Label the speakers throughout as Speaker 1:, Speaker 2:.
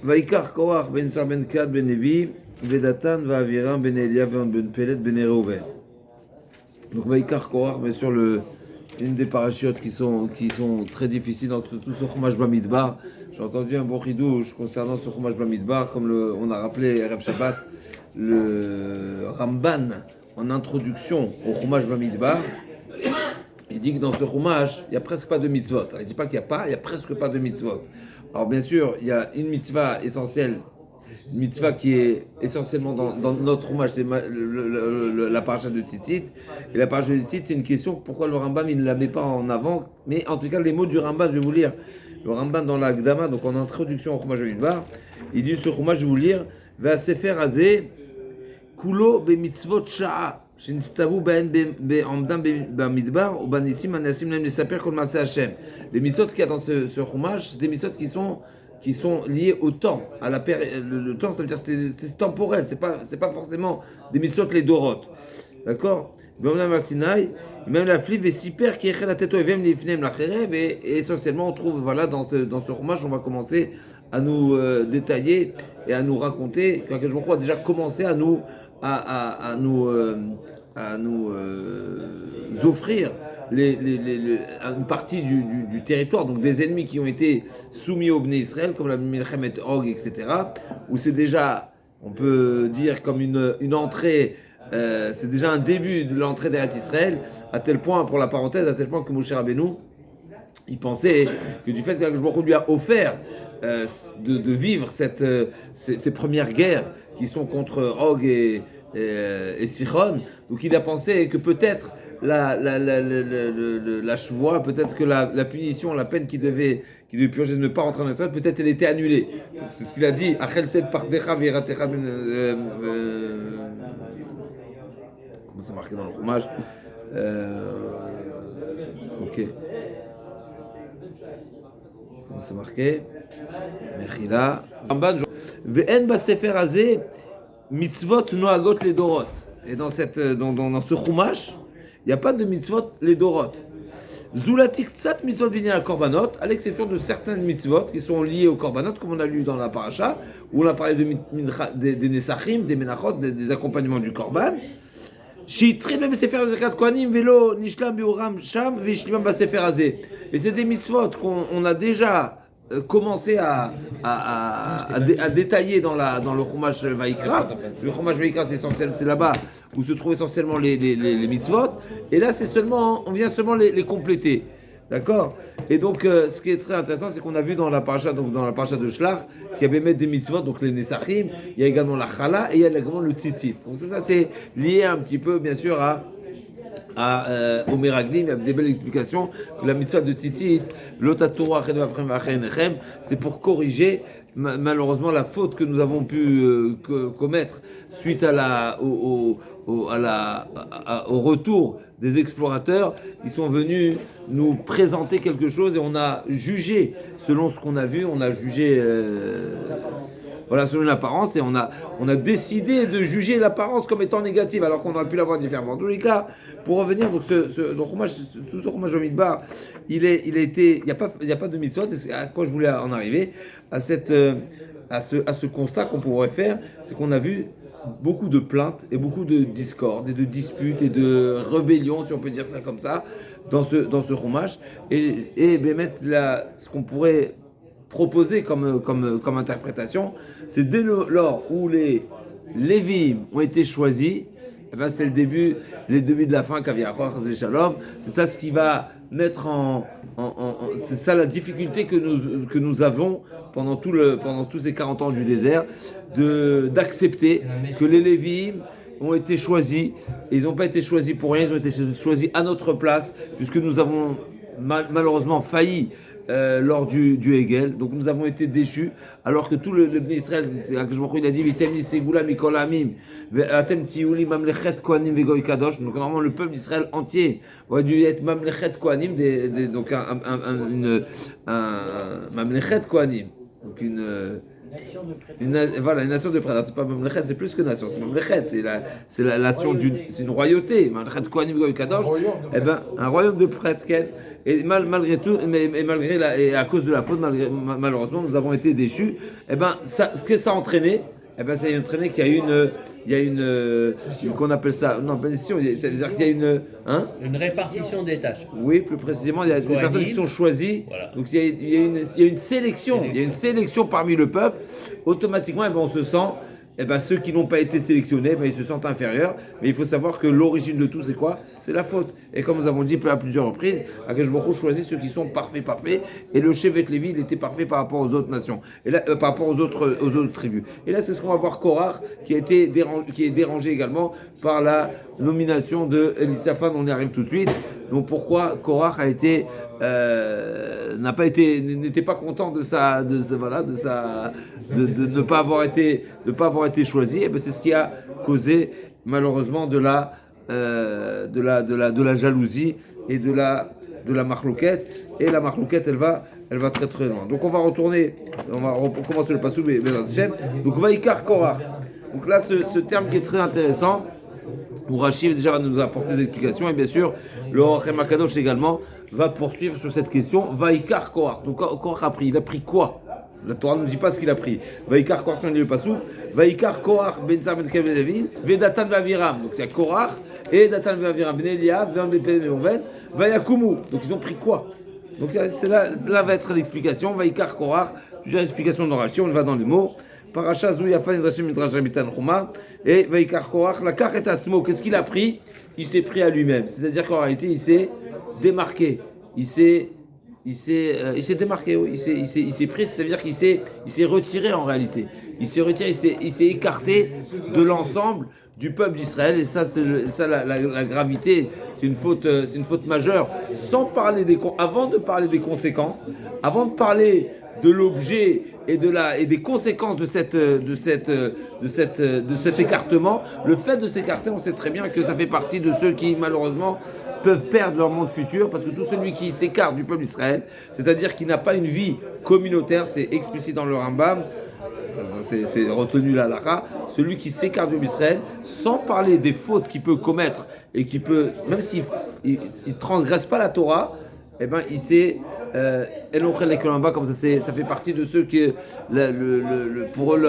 Speaker 1: Vaikar Korach ben Sar ben Kad ben Levi, Vedatan Vaviram ben Eliav ben Pelet ben Reuven. Donc Vaikar Korach, bien sûr, une des parachutes qui sont très difficiles dans tout ce Chumash Bamidbar. J'ai entendu un bon ridouche concernant ce Chumash Bamidbar, comme on a rappelé Erev Shabbat, le Ramban, en introduction au Chumash Bamidbar. Il dit que dans ce Chumash, il n'y a presque pas de mitzvot. Il ne dit pas qu'il n'y a pas, il n'y a presque pas de mitzvot. Alors bien sûr, il y a une mitzvah essentielle, une mitzvah qui est essentiellement dans notre Chumash, c'est la paracha de Tzitzit. Et la paracha de Tzitzit, c'est une question, pourquoi le Rambam il ne la met pas en avant. Mais en tout cas, les mots du Rambam, je vais vous lire. Le Rambam dans la Gdama, donc en introduction au Chumash Bamidbar, il dit sur Chumash, je vais vous lire, Va sefer azeh, kulo be mitzvot sha'a. Les mitzvot qu'il y a dans ce chumash, c'est des mitzvot qui sont liés au temps, à la période. Le temps, ça veut dire que c'est temporel, c'est pas forcément des mitzvot les dorot. D'accord? Même la flive est super qui est la tête et essentiellement on trouve voilà dans ce chumash on va commencer à nous détailler et à nous raconter que je crois déjà commencer à nous offrir une partie du territoire, donc des ennemis qui ont été soumis au Bnei Israël, comme la Milchemet Og, etc., où c'est déjà, on peut dire, comme une entrée, c'est déjà un début de l'entrée d'Eretz Israël, à tel point, pour la parenthèse, à tel point que Moshe Rabbeinu, il pensait que du fait que Baruch lui a offert de vivre ces premières guerres qui sont contre Og et Sichon, donc il a pensé que peut-être la chevoie, peut-être que la punition, la peine qu'il devait purger de ne pas rentrer en Israël, peut-être elle était annulée. C'est ce qu'il a dit. Comment c'est marqué dans le Chumash? Ok. Comment c'est marqué? Mechila. Ve'en basefer hazeh mitzvot noagot les dorot. Et dans ce chumash, il n'y a pas de mitzvot les dorot. Zulatik tzat mitzvot binyan al korbanot, à l'exception de certaines mitzvot qui sont liées au korbanot, comme on a lu dans la paracha, où on a parlé des nesachim, des menachot, des accompagnements du korban. Shitrim même sefer zakat kohanim velo nishlam biuram sham vishlimam basefer hazeh. Et c'est des mitzvot qu'on a déjà commencer à détailler dans le Chumash Vaikra. Le Chumash Vaikra, c'est là-bas où se trouvent essentiellement les mitzvot. Et là, on vient seulement les compléter. D'accord? Et donc, ce qui est très intéressant, c'est qu'on a vu dans la paracha de Shlach, qu'il y avait même des mitzvot, donc les Nesachim, il y a également la Chala et il y a également le Tzitzit. Donc ça c'est lié un petit peu, bien sûr, au Meraglim. Il y a des belles explications que la mitzvah de Tzitzit, c'est pour corriger malheureusement la faute que nous avons pu commettre suite au retour des explorateurs. Ils sont venus nous présenter quelque chose et on a jugé selon ce qu'on a vu, on a jugé voilà, selon l'apparence, et on a décidé de juger l'apparence comme étant négative, alors qu'on aurait pu l'avoir différemment. En tous les cas, pour revenir, donc tout ce Chumash Bamidbar, il n'y a pas de mitzvot, et à quoi je voulais en arriver, à ce constat qu'on pourrait faire, c'est qu'on a vu beaucoup de plaintes et beaucoup de discordes et de disputes et de rébellions, si on peut dire ça comme ça, dans ce Chumash, et bien mettre ce qu'on pourrait proposé comme interprétation, c'est dès lors où les Lévi'im ont été choisis, eh ben c'est les débuts de la fin, c'est ça ce qui va mettre c'est ça la difficulté que nous avons pendant tous ces 40 ans du désert, d'accepter que les Lévi'im ont été choisis, et ils n'ont pas été choisis pour rien, ils ont été choisis à notre place, puisque nous avons malheureusement failli lors du Hegel, donc nous avons été déchus, alors que tout le Bnei Israël, il a dit Vitem Segula Mikol Amim, Atem Tiouli Mamlechet Kohanim Vegoy Kadosh. Donc normalement le peuple d'Israël entier aurait dû être Mamlechet Kohanim, donc un Mamlechet Kohanim, donc Voilà, une nation de prêtres. C'est pas Mamlechet, c'est plus que nation. C'est Mamlechet, c'est la nation c'est une royauté. Mamlechet Kohanim Goy Kadosh. Un royaume de prêtres. Et malgré tout, et à cause de la faute, malheureusement, nous avons été déchus. Ce que ça a entraîné. Ça a entraîné qu'il y a une qu'on appelle ça, non, pas une décision, c'est-à-dire qu'il y a
Speaker 2: une répartition des tâches.
Speaker 1: Oui, plus précisément, il y a des personnes qui sont choisies. Voilà. Donc il y a une sélection, il y a une sélection parmi le peuple. Automatiquement, on se sent, ceux qui n'ont pas été sélectionnés, ils se sentent inférieurs. Mais il faut savoir que l'origine de tout, c'est quoi? C'est la faute. Et comme nous avons dit à plusieurs reprises, Akadosh Baruch Hu choisit ceux qui sont parfaits. Et le Shevet Lévi, il était parfait par rapport aux autres nations. Et là, par rapport aux autres tribus. Et là, c'est ce qu'on va voir Korach, qui est dérangé également par la nomination de Elisaphan. On y arrive tout de suite. Donc pourquoi Korach n'était pas content de ne pas avoir été choisi? C'est ce qui a causé malheureusement de la jalousie et de la marloquette. Et la marloquette, elle va très très loin. Donc on va recommencer le passage Bezrat Hashem. Donc Vaikar Korach. Donc là, ce terme qui est très intéressant, où Rashi déjà va nous apporter des explications, et bien sûr le Orachem Akadosh également va poursuivre sur cette question. Vaikar Korach. Donc Korach il a pris quoi? La Torah ne nous dit pas ce qu'il a pris. Vaikar Korach, on dit le passou. Vaikar Korach ben Sam ben Kevin David, Vedatan Vaviram. Donc c'est Korach et Datan Vaviram ben Eliav, ben Bepel ben Ouven, Vayakumu. Donc ils ont pris quoi? Donc là va être l'explication. Vaikar Korach, plusieurs explications de Rashi, on va dans les mots. Paracha Zou Yafan Idrashim Midrash Rabitan Chuma et Vaikar Korach, la Kach et Atzmo. Qu'est-ce qu'il a pris? Il s'est pris à lui-même. C'est-à-dire qu'en réalité, il s'est démarqué. Il s'est démarqué, oui. Il s'est pris, c'est-à-dire qu'il s'est retiré en réalité. Il s'est écarté de l'ensemble du peuple d'Israël. Et ça, la gravité, c'est une faute majeure. Avant de parler des conséquences, avant de parler de l'objet et des conséquences de cet écartement, le fait de s'écarter, on sait très bien que ça fait partie de ceux qui malheureusement peuvent perdre leur monde futur, parce que tout celui qui s'écarte du peuple d'Israël, c'est-à-dire qui n'a pas une vie communautaire, c'est explicite dans le Rambam, c'est retenu la halakha, celui qui s'écarte du peuple d'Israël, sans parler des fautes qu'il peut commettre et qui peut, même s'il ne transgresse pas la Torah, il s'est comme ça fait partie de ceux qui pour eux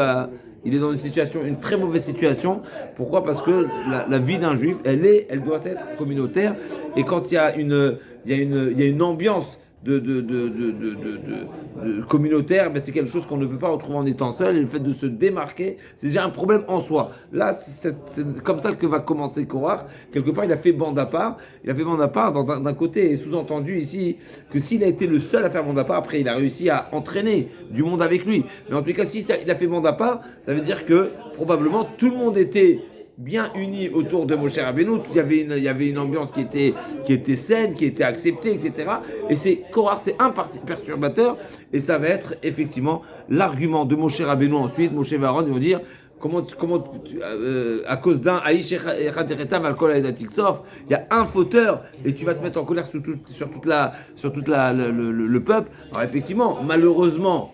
Speaker 1: il est dans une très mauvaise situation. Pourquoi? Parce que la vie d'un juif, elle doit être communautaire. Et quand il y a une ambiance de communautaire, c'est quelque chose qu'on ne peut pas retrouver en étant seul. Et le fait de se démarquer, c'est déjà un problème en soi. Là, c'est comme ça que va commencer Korach. Quelque part, il a fait bande à part. D'un côté, et sous-entendu ici que s'il a été le seul à faire bande à part, après il a réussi à entraîner du monde avec lui. Mais en tout cas, si il a fait bande à part, ça veut dire que probablement tout le monde était bien unis autour de Moshe Rabbeinu. Il y avait une ambiance qui était saine, qui était acceptée, etc. Et Korach, c'est un perturbateur, et ça va être effectivement l'argument de Moshe Rabbeinu ensuite. Moshe et Aaron, ils vont dire comment à cause d'un Aïch Echad Alkol Aïdatiksof, il y a un fauteur et tu vas te mettre en colère sur toute le peuple. Alors effectivement, malheureusement,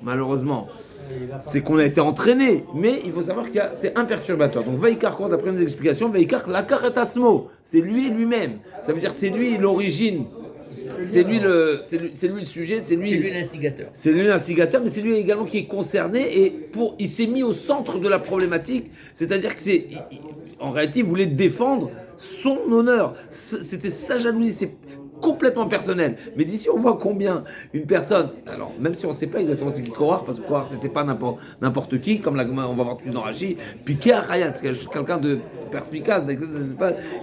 Speaker 1: c'est qu'on a été entraîné, mais il faut savoir c'est un perturbateur. Donc Vaikar, d'après nos explications, Vaikar Lakar et Tatsmo, c'est lui-même. Ça veut dire c'est lui l'origine. C'est lui le sujet, c'est lui l'instigateur. C'est lui l'instigateur, mais c'est lui également qui est concerné et il s'est mis au centre de la problématique. C'est-à-dire que en réalité, il voulait défendre son honneur. C'était sa jalousie. C'est complètement personnel. Mais d'ici, on voit combien une personne, alors même si on ne sait pas exactement c'est qui Korach, parce que Korach c'était pas n'importe qui, comme on va voir tout dans Rashi, piqué à Chayat, c'est quelqu'un de perspicace,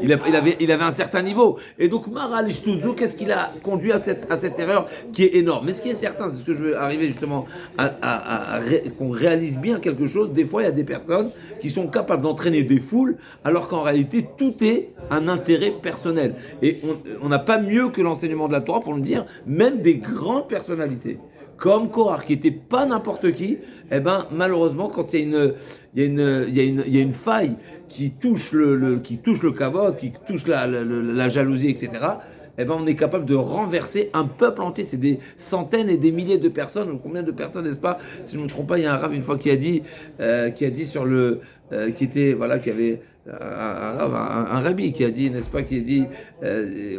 Speaker 1: il avait un certain niveau. Et donc Maral Ishtouzou, qu'est-ce qui l'a conduit à cette erreur qui est énorme? Mais ce qui est certain, c'est ce que je veux arriver justement qu'on réalise bien quelque chose. Des fois, il y a des personnes qui sont capables d'entraîner des foules, alors qu'en réalité, tout est un intérêt personnel. Et on n'a pas mieux que l'enseignement de la Torah pour nous dire, même des grandes personnalités comme Korach, qui n'était pas n'importe qui, malheureusement, quand il y a une faille qui touche le kavod, qui touche la jalousie, etc., eh ben on est capable de renverser un peuple entier. C'est des centaines et des milliers de personnes. Combien de personnes, n'est-ce pas? Si je ne me trompe pas, il y a un rave une fois qui a dit sur le, qui était, voilà, qui avait un rabbi qui a dit, n'est-ce pas, qui a dit,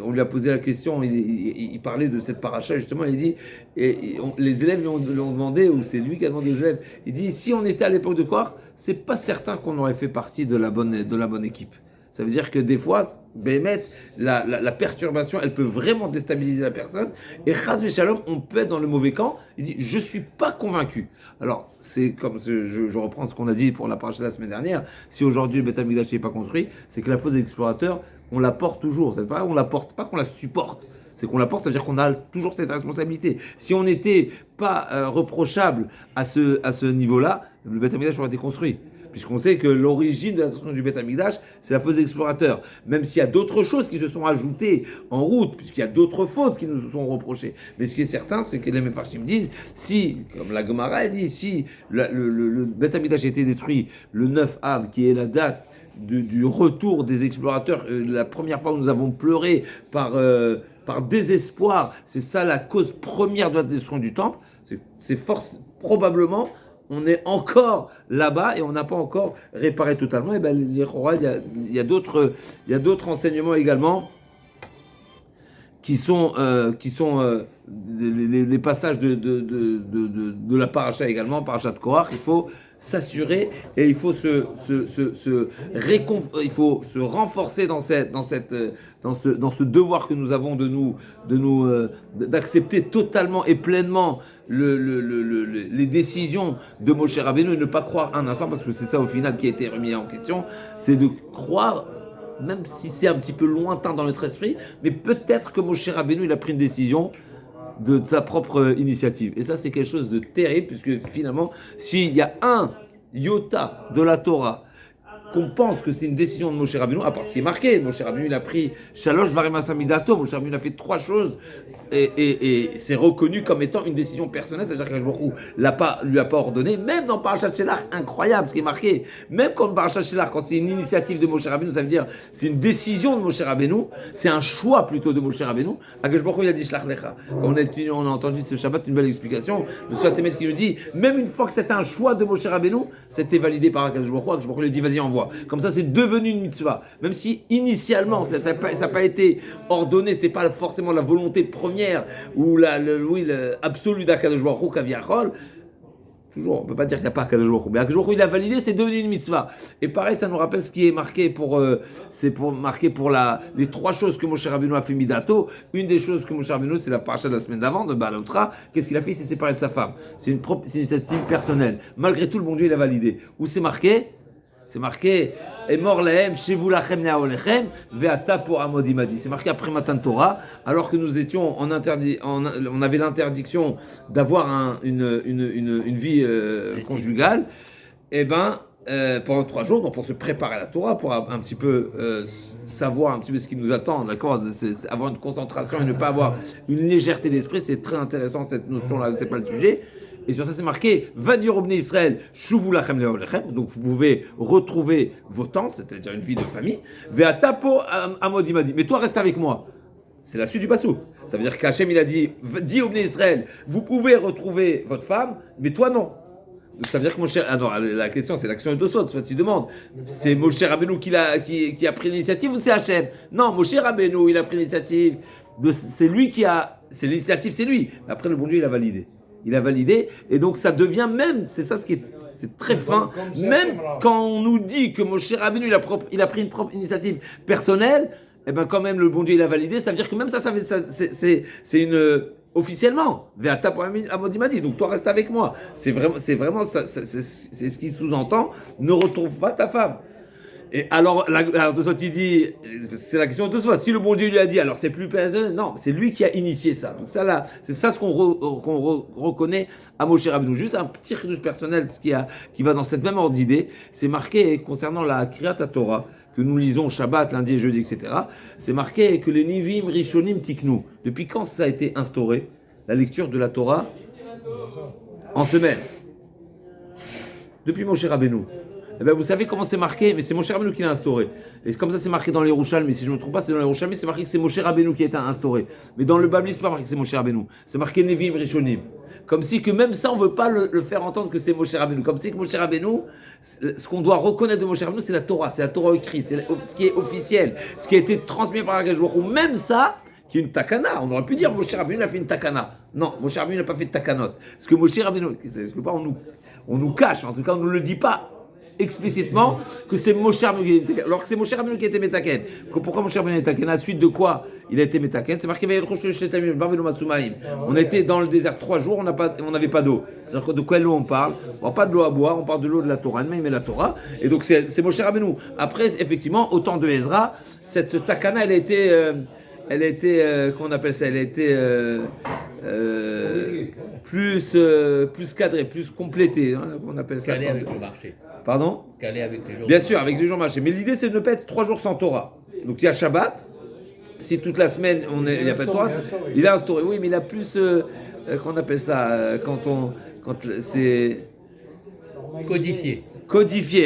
Speaker 1: on lui a posé la question, il parlait de cette paracha justement, il dit, les élèves lui ont demandé, ou c'est lui qui a demandé aux élèves, il dit, si on était à l'époque de Korach, c'est pas certain qu'on aurait fait partie de la bonne équipe. Ça veut dire que des fois, Bémet, la perturbation, elle peut vraiment déstabiliser la personne. Et Chas v'Shalom, on peut être dans le mauvais camp. Il dit, je suis pas convaincu. Alors, c'est comme, je reprends ce qu'on a dit pour la paracha de la semaine dernière. Si aujourd'hui le Beth Amikdash n'est pas construit, c'est que la faute des explorateurs, on la porte toujours. C'est pas, on la porte, pas qu'on la supporte. C'est qu'on la porte, ça veut dire qu'on a toujours cette responsabilité. Si on n'était pas reprochable à ce niveau-là, le Beth Amikdash aurait été construit. Puisqu'on sait que l'origine de la destruction du Beth Amikdash, c'est la faute des explorateurs. Même s'il y a d'autres choses qui se sont ajoutées en route, puisqu'il y a d'autres fautes qui nous sont reprochées. Mais ce qui est certain, c'est que les Mefarshim disent, si, comme la Gemara a dit, si le Beth Amikdash a été détruit le 9 Av, qui est la date du retour des explorateurs, la première fois où nous avons pleuré par désespoir, c'est ça la cause première de la destruction du temple, c'est probablement on est encore là-bas et on n'a pas encore réparé totalement. Et ben il y a d'autres enseignements également qui sont les passages de la paracha également, paracha de Korach. Il faut s'assurer et il faut se renforcer dans ce devoir que nous avons d'accepter totalement et pleinement les décisions de Moshe Rabbeinu et ne pas croire un instant, parce que c'est ça au final qui a été remis en question, c'est de croire, même si c'est un petit peu lointain dans notre esprit, mais peut-être que Moshe Rabbeinu il a pris une décision de sa propre initiative. Et ça, c'est quelque chose de terrible, puisque finalement, s'il y a un iota de la Torah qu'on pense que c'est une décision de Moshe Rabbeinu, à part ce qui est marqué, Moshe Rabbeinu il a pris Shalosh Varim Asamidato, Moshe Rabbeinu a fait 3 choses et c'est reconnu comme étant une décision personnelle, c'est-à-dire qu'Akadosh Baruch Hu lui a pas ordonné, même dans Parashat Shelach, incroyable ce qui est marqué, même quand Parashat Shelach, quand c'est une initiative de Moshe Rabbeinu, ça veut dire c'est une décision de Moshe Rabbeinu, c'est un choix plutôt de Moshe Rabbeinu. Akadosh Baruch Hu il a dit Shlach Lecha. On a entendu ce Shabbat une belle explication, le Shabbat Emes qui nous dit, même une fois que c'est un choix de Moshe Rabbeinu, c'était validé par Akadosh Baruch Hu. Akadosh Baruch Hu lui a dit vas-y envoie. Comme ça, c'est devenu une mitzvah. Même si initialement, ça n'a pas été ordonné, ce n'était pas forcément la volonté première ou l'absolu d'Akadosh Baruch Hu Kaviachol. Toujours, on ne peut pas dire qu'il n'y a pas Akadosh Baruch Hu. Mais Akadosh Baruch Hu, il a validé, c'est devenu une mitzvah. Et pareil, ça nous rappelle ce qui est marqué pour les 3 choses que Moshe Rabbeinu a fait midato. Une des choses que Moshe Rabbeinu, c'est la paracha de la semaine d'avant, de Baal Otra. Qu'est-ce qu'il a fait? Il s'est séparé de sa femme. C'est une initiative personnelle. Malgré tout, le bon Dieu, il a validé. Où c'est marqué? C'est marqué et mort lahem shevu lachem neaolechem ve'ata po amodimadi. C'est marqué après Matan Torah, alors que nous étions on avait l'interdiction d'avoir une vie conjugale. Et ben pendant 3 jours, donc pour se préparer à la Torah, pour un petit peu savoir un petit peu ce qui nous attend, d'accord, avoir une concentration et ne pas avoir une légèreté d'esprit, c'est très intéressant cette notion-là. C'est pas le sujet. Et sur ça, c'est marqué va dire au Bnei Israël, shuvu lachem leolechem. Donc vous pouvez retrouver vos tentes, c'est-à-dire une vie de famille. Ve'ata po amodimadi. Mais toi, reste avec moi. C'est la suite du passou. Ça veut dire qu'Hachem, il a dit dis au Bnei Israël, vous pouvez retrouver votre femme, mais toi, non. Ça veut dire que Moshe. Ah non, la question, c'est l'action de Tosot. Soit tu demandes, c'est Moshe Rabbeinu qui a pris l'initiative ou c'est Hachem? Non, Moshe Rabbeinu, il a pris l'initiative. C'est lui qui a. C'est l'initiative, c'est lui. Après, le bon Dieu, il a validé. Il a validé, et donc ça devient même, c'est ça ce qui est, c'est très fin, même quand on nous dit que Moshe Rabbeinu il a pris une propre initiative personnelle, et ben quand même le bon Dieu il a validé, ça veut dire que même ça c'est une officiellement, Ve'ata po amodimadi, donc toi reste avec moi, c'est vraiment ça, c'est ce qui sous-entend, ne retrouve pas ta femme. Et alors Tosfot il dit, c'est la question de Tosfot, si le bon Dieu lui a dit, alors c'est plus personnel, non, c'est lui qui a initié ça. Donc ça là, c'est ça ce qu'on reconnaît à Moshe Rabbeinu. Juste un petit chidouche personnel qui va dans cette même ordre d'idée, c'est marqué concernant la Kriyat Torah que nous lisons Shabbat, lundi et jeudi, etc. C'est marqué que les Nivim Rishonim Tiknu. Depuis quand ça a été instauré, la lecture de la Torah en semaine? Depuis Moshe Rabbeinu. Eh bien, vous savez comment c'est marqué, mais c'est Moshe Rabbeinu qui l'a instauré. Et comme ça, c'est marqué dans les Yerushalmi. Si je ne me trompe pas, c'est dans les Yerushalmi, c'est marqué que c'est Moshe Rabbeinu qui a été instauré. Mais dans le Babli, c'est pas marqué que c'est Moshe Rabbeinu. C'est marqué Nevim Rishonim. Comme si que même ça, on ne veut pas le faire entendre que c'est Moshe Rabbeinu. Comme si que Moshe Rabbeinu, ce qu'on doit reconnaître de Moshe Rabbeinu, c'est la Torah écrite, c'est ce qui est officiel, ce qui a été transmis par Akadosh Baruch Hu. Même ça, qui est une takana. On aurait pu dire Moshe Rabbeinu a fait une takana. Non, Moshe Rabbeinu n'a pas fait de takanot. Parce que Moshe Rabbeinu, on nous cache, en tout cas on ne nous le dit pas explicitement que c'est Moshe Rabbeinu qui était métaken. Alors que c'est Moshe Rabbeinu qui était métaken. Pourquoi Moshe Rabbeinu est métaken? À la suite de quoi il a été métaken? C'est marqué on était dans le désert 3 jours, on n'avait pas d'eau. C'est-à-dire de quelle eau on parle? On parle pas de l'eau à boire, on parle de l'eau de la Torah. Il met la Torah. Et donc c'est Moshe Rabbeinu. Après, effectivement, au temps de Ezra, cette takana, elle a été, comment on appelle ça? Elle a été plus cadrée, plus complétée. Hein, on appelle ça.
Speaker 2: Calée avec le marché.
Speaker 1: Pardon?
Speaker 2: Calée avec les jours.
Speaker 1: Bien sûr, avec les jours marchés. Mais l'idée, c'est de ne pas être 3 jours sans Torah. Donc il y a Shabbat. Si toute la semaine, il n'y a pas de Torah, il a instauré. Oui, mais il a plus, qu'on appelle ça, quand c'est codifié,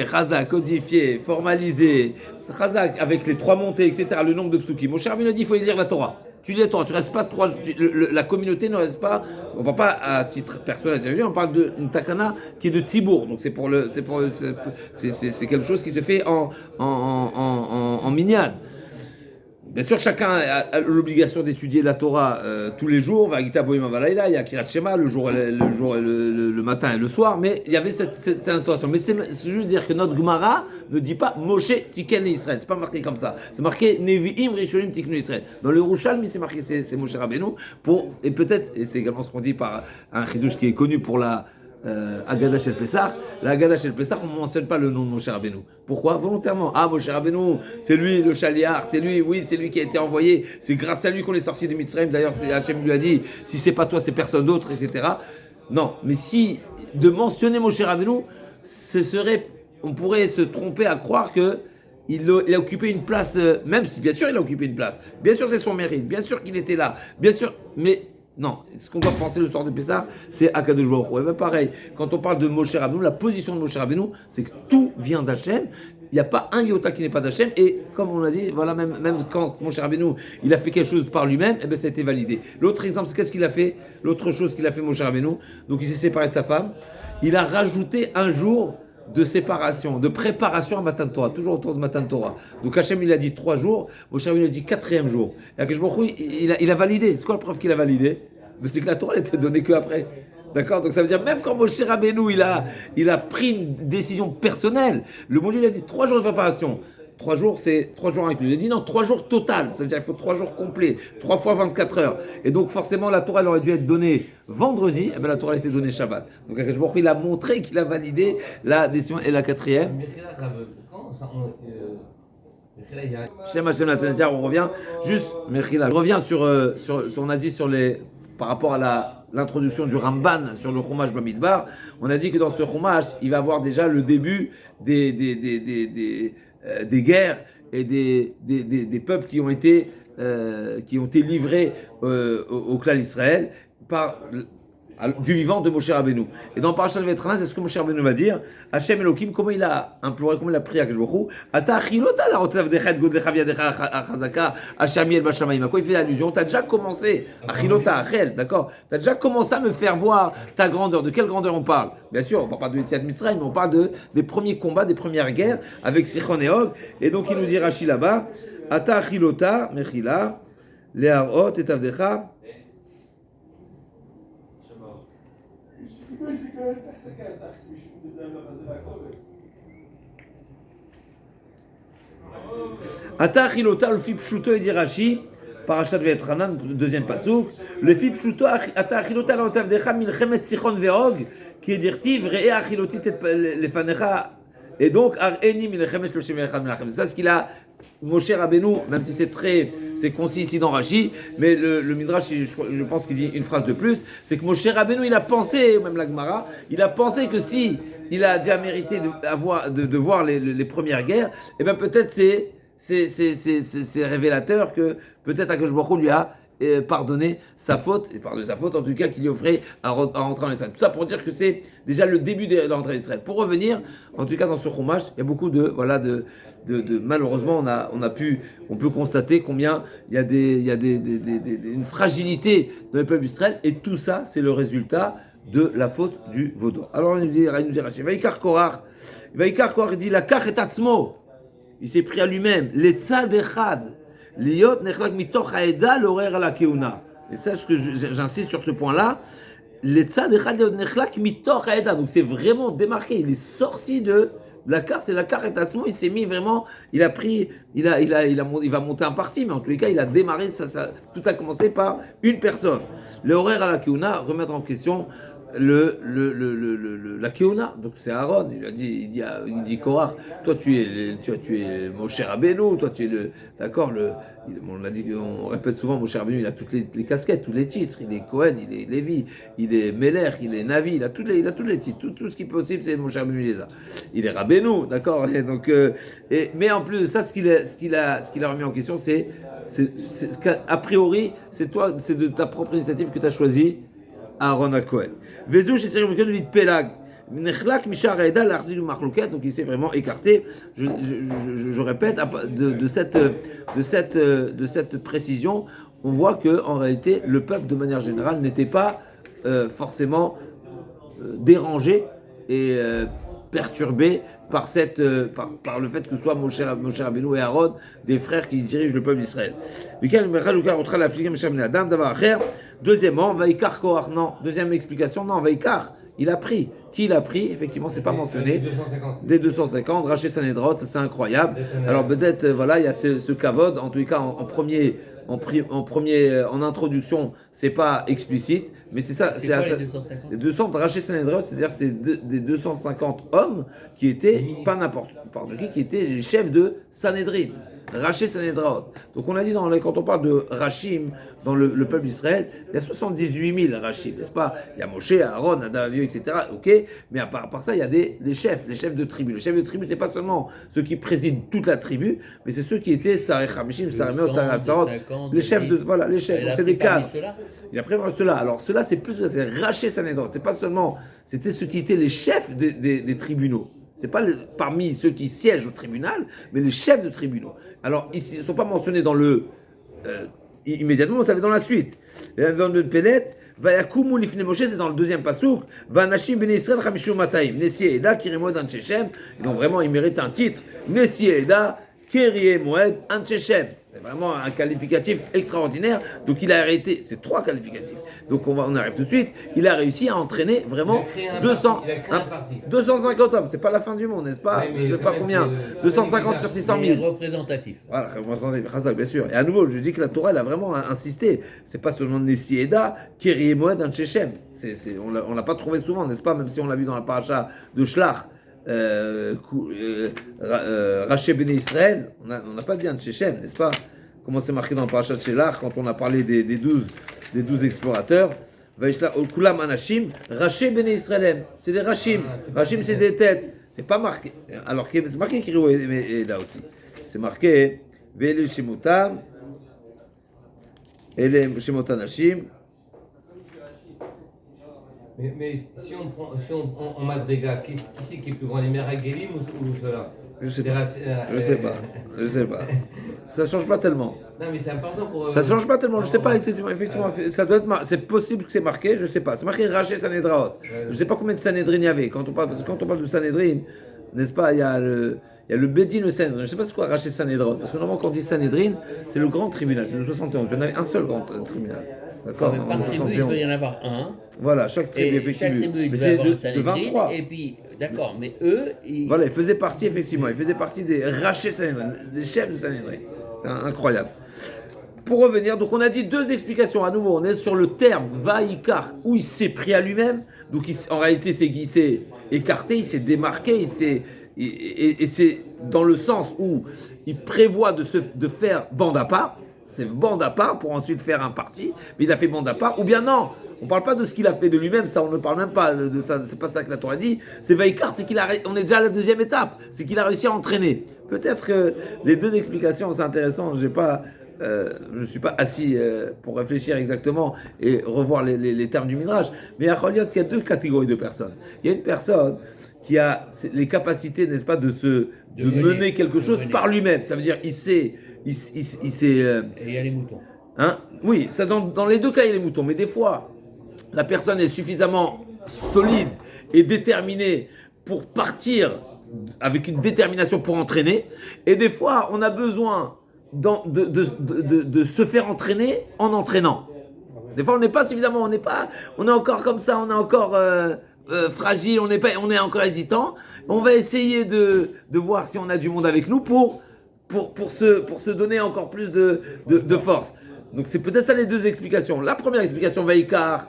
Speaker 1: Chazak, codifié, formalisé, Chazak, avec les 3 montées, etc., le nombre de psukim. Mon cher Rabbeinu a dit, il faut lire la Torah. Tu lis la Torah, tu restes pas la communauté ne reste pas, on ne parle pas à titre personnel, on parle d'une takana qui est de Tzibour, donc c'est quelque chose qui se fait en minyan. Bien sûr, chacun a l'obligation d'étudier la Torah tous les jours. Il y a Kirat Shema le matin et le soir, mais il y avait cette instauration. Mais c'est juste dire que notre Gemara ne dit pas Moshe Tiken Israël. C'est pas marqué comme ça. C'est marqué Nevi'im Rishonim Tiknu Israël. Dans le Yerushalmi, c'est marqué c'est Moshe Rabbeinu. Et peut-être, et c'est également ce qu'on dit par un chidouche qui est connu pour la Agada Shel Pessah, la Agada Shel Pessah, on ne mentionne pas le nom de Moshe Rabbeinu. Pourquoi? Volontairement. Ah, Moshe Rabbeinu, c'est lui le Shaliach, c'est lui qui a été envoyé, c'est grâce à lui qu'on est sorti de Mitzrayim. D'ailleurs, Hachem lui a dit, si c'est pas toi, c'est personne d'autre, etc. Non, mais si de mentionner Moshe Rabbeinu, on pourrait se tromper à croire que il a occupé une place, même si bien sûr il a occupé une place, bien sûr c'est son mérite, bien sûr qu'il était là, bien sûr, mais non, ce qu'on doit penser le soir de Pessah, c'est Akadosh Baruch Hu. Et bien pareil, quand on parle de Moshe Rabbeinu, la position de Moshe Rabbeinu, c'est que tout vient d'Hachem. Il n'y a pas un iota qui n'est pas d'Hachem. Et comme on l'a dit, voilà, même quand Moshe Rabbeinu, il a fait quelque chose par lui-même, eh bien ça a été validé. L'autre exemple, c'est qu'est-ce qu'il a fait? L'autre chose qu'il a fait Moshe Rabbeinu, donc il s'est séparé de sa femme. Il a rajouté un jour de séparation, de préparation à Matan Torah, toujours autour de Matan Torah. Donc Hachem il a dit 3 jours, Moshe Rabbeinu a dit 4e jour. Et Akadosh Baruch Hu, il a validé. C'est quoi la preuve qu'il a validé? C'est que la Torah n'était donnée qu'après. D'accord? Donc ça veut dire, même quand Moshe Rabbeinu il a pris une décision personnelle, le bon Dieu il a dit 3 jours de préparation. 3 jours, c'est 3 jours inclus. Il a dit non, 3 jours total. Ça veut dire qu'il faut 3 jours complets, 3 fois 24 heures. Et donc forcément, la Torah elle aurait dû être donnée vendredi, et bien la Torah a été donnée Shabbat. Donc il a montré qu'il a validé la décision. Et la 4e. On revient juste, je reviens sur on a dit par rapport à l'introduction du Ramban sur le Chumash Bamidbar. On a dit que dans ce Chumash, il va y avoir déjà le début des guerres et des peuples qui ont été livrés au clan Israël du vivant de Moshe Rabbeinu. Et dans Parashat Ve'etrana, c'est ce que Moshe Rabbeinu va dire. Hachem Elohim, comment il a imploré, comment il a prié à Akadosh Baruch Hu. Ata achilota la rotav-decha et godlecha v'yadecha achazaka hashamiel b'shamayim. À quoi il fait allusion? T'as déjà commencé, achilota, achel, d'accord? T'as déjà commencé à me faire voir ta grandeur. De quelle grandeur on parle? Bien sûr, on ne parle pas de Yetziat Mitzrayim, mais on parle des premiers combats, des premières guerres avec Sichon et Og. Et donc il nous dit Rashi là-bas, Ata achilota, mechila, leharot et avdecha. Ata achilota, le fi pshuto et dit Rashi, Parashat Ve'etranan, deuxième pasouk, le fi pshuto ata achilota la otavdecha milchemet sichon ve'og, qui est dirtiv re'e achilotit lefanecha, et donc ar'eni milchemet shloshim ve'echad melachem. C'est ça ce qu'il a, Moshe Rabbeinu, même si c'est concis ici dans Rashi, mais le Midrash, je pense qu'il dit une phrase de plus, c'est que Moshe Rabbeinu, il a pensé, même la Gemara, il a pensé que si il a déjà mérité de voir les premières guerres, et bien peut-être c'est révélateur que peut-être Akadosh Baruch Hu lui a pardonner sa faute, et pardonner sa faute en tout cas qu'il lui offrait à rentrer en Israël. Tout ça pour dire que c'est déjà le début de l'entrée en Israël. Pour revenir, en tout cas dans ce chumash, il y a beaucoup de malheureusement on peut constater combien il y a une fragilité dans le peuple d'Israël, et tout ça c'est le résultat de la faute du veau. Alors il nous dit Rachid, Vaikar Korach, il dit la kach et atzmo, il s'est pris à lui-même, les tzad echad, liot nechlak mitoch haeda l'orer à la keuna. Et sache que j'insiste sur ce point-là, les tzad echad liot nechlak mitoch haeda, donc c'est vraiment démarqué, il est sorti de la carte, c'est la carte et atzmo, il s'est mis vraiment, il va monter un parti, mais en tous les cas, il a démarré, tout a commencé par une personne. Le horaire à la keuna, remettre en question la keuna, donc c'est Aaron, il dit Korach, toi tu es Moshe Rabbeinu, toi tu es on l'a dit, on répète souvent, Moshe Rabbeinu, il a toutes les casquettes, tous les titres, il est Cohen, il est Lévi, il est Meler, il est Navi, il a tous les titres, tout ce qui est possible, c'est Moshe Rabbeinu les a. Il est Rabbeinu, d'accord, et donc, mais en plus de ça, ce qu'il a remis en question, c'est qu'a priori, c'est de ta propre initiative que tu as choisi Aaron à Cohen. Vezou chez Thierry Mouken dit Pélag. Nechlak Mishar Aeda l'Arzil Machlouket, donc il s'est vraiment écarté. Je répète, de cette précision, on voit que en réalité, le peuple de manière générale n'était pas forcément dérangé et perturbé par le fait que ce soit Moshe Rabbeinu et Aaron, des frères qui dirigent le peuple d'Israël. Deuxièmement, Vaikar Korach, non. Deuxième explication, non, Vaikar, il a pris. Qui l'a pris? Effectivement, c'est pas mentionné. Des 250, Raché Sanhedrin, ça c'est incroyable. Alors peut-être, il y a ce kavod, en tous les cas, en introduction, c'est pas explicite, mais c'est ça.
Speaker 2: C'est quoi les 250
Speaker 1: Les 200 Raché Sanhedrin, c'est-à-dire c'est des 250 hommes qui étaient, pas n'importe qui étaient les chefs de Sanhedrin. Raché Sanhedrin. Donc on a dit quand on parle de Rachim dans le peuple d'Israël, il y a 78 000 Rachim, n'est-ce pas? Il y a Moshe, Aaron, Nadav, etc. Ok, mais à part ça, il y a les chefs de tribu. Les chefs de tribu, c'est pas seulement ceux qui président toute la tribu, mais c'est ceux qui étaient Sareh Hamishim, Sareh Meot, Sareh Asarot, les chefs les chefs. Donc c'est des cadres. Il a pris ceux-là. Alors ceux-là, c'est Raché Sanhedrin. C'est pas seulement, c'était ceux qui étaient les chefs des tribunaux. C'est pas parmi ceux qui siègent au tribunal, mais les chefs de tribunaux. Alors, ils ne sont pas mentionnés dans immédiatement, ça va dans la suite. Dans le Pelet, Vayakumu lifne Moshe, c'est dans le deuxième pasouk. Vanashim ben Israël Chamishum Mataim. Nessi Eda, Kirie Moed Anchechem. Et donc vraiment, il mérite un titre. Nessi Eda, Kirie Moed Anchechem. C'est vraiment un qualificatif extraordinaire. Donc il a arrêté, c'est 3 qualificatifs. Donc on arrive tout de suite. Il a réussi à entraîner vraiment 250 hommes. C'est pas la fin du monde, n'est-ce pas? Je ne sais pas combien. 250 sur 600 000.
Speaker 2: Représentatif.
Speaker 1: Voilà, représentatif, bien sûr. Et à nouveau, je dis que la Torah, elle a vraiment insisté. C'est pas seulement Nessi Eda, Kiri Moed, un Tchéchem. On l'a pas trouvé souvent, n'est-ce pas? Même si on l'a vu dans la paracha de Shlach. Raché Béné Israël, on n'a pas dit un Tchéchem, n'est-ce pas? Comment c'est marqué dans le parachat de Shelach quand on a parlé des 12 explorateurs. Kulam Anashim, Raché Béné Israël, c'est des Rachim. Rachim, c'est des têtes. C'est pas marqué. Alors c'est marqué Kirou est là aussi. C'est marqué Veli Shemotam, Ele Shemot Anashim.
Speaker 3: Mais si on prend en Madriga, qui c'est qui est plus grand, les Meragelim ou cela?
Speaker 1: Je sais pas. Ça change pas tellement.
Speaker 3: Non, mais c'est important pour.
Speaker 1: Ça change pas tellement. Je sais pas effectivement. Ça doit être. C'est possible que c'est marqué. Je sais pas. C'est marqué Raché Sanhedraot. Je sais pas combien de Sanhedrin il y avait. Parce que quand on parle de Sanhedrin, n'est-ce pas? Il y a le Bédin, le Sanhedrin. Je sais pas c'est quoi Raché Sanhedraot. Parce que normalement quand on dit Sanhedrin, c'est le grand tribunal. C'est le 71. Il y en avait un seul grand tribunal. D'accord.
Speaker 2: Par tribu, il peut y en avoir un.
Speaker 1: Voilà, chaque tribu, effectivement.
Speaker 2: Chaque tribu, il
Speaker 1: mais
Speaker 2: peut
Speaker 1: c'est
Speaker 2: avoir un
Speaker 1: de 23.
Speaker 2: Et puis, d'accord, mais eux.
Speaker 1: Voilà, ils faisaient partie, effectivement. Ils faisaient partie des Raché Sanhedrin, des chefs de Sanhedrin. C'est incroyable. Pour revenir, donc on a dit 2 explications à nouveau. On est sur le terme Vaikar, où il s'est pris à lui-même. Donc en réalité, c'est qu'il s'est écarté, il s'est démarqué, et c'est dans le sens où il prévoit de faire bande à part. C'est bande à part pour ensuite faire un parti, mais il a fait bande à part. Ou bien non, on ne parle pas de ce qu'il a fait de lui-même, ça on ne parle même pas de ça, c'est pas ça que la Torah dit. C'est Vaikar, on est déjà à la deuxième étape, c'est qu'il a réussi à entraîner. Peut-être que les 2 explications, c'est intéressant, j'ai pas je ne suis pas assis pour réfléchir exactement et revoir les termes du Midrash, mais à Choliot, il y a deux catégories de personnes. Il y a une personne qui a les capacités, n'est-ce pas, de mener quelque chose par lui-même. Ça veut dire, il sait.
Speaker 2: Et il y a les moutons.
Speaker 1: Hein, oui, ça dans les deux cas, il y a les moutons, mais des fois, la personne est suffisamment solide et déterminée pour partir avec une détermination pour entraîner, et des fois, on a besoin de se faire entraîner en entraînant. Des fois, on n'est pas suffisamment, on est encore comme ça, on est encore fragile, on est encore hésitant. On va essayer de voir si on a du monde avec nous pour se donner encore plus de force. Donc c'est peut-être ça les deux explications. La première explication, Vaikar,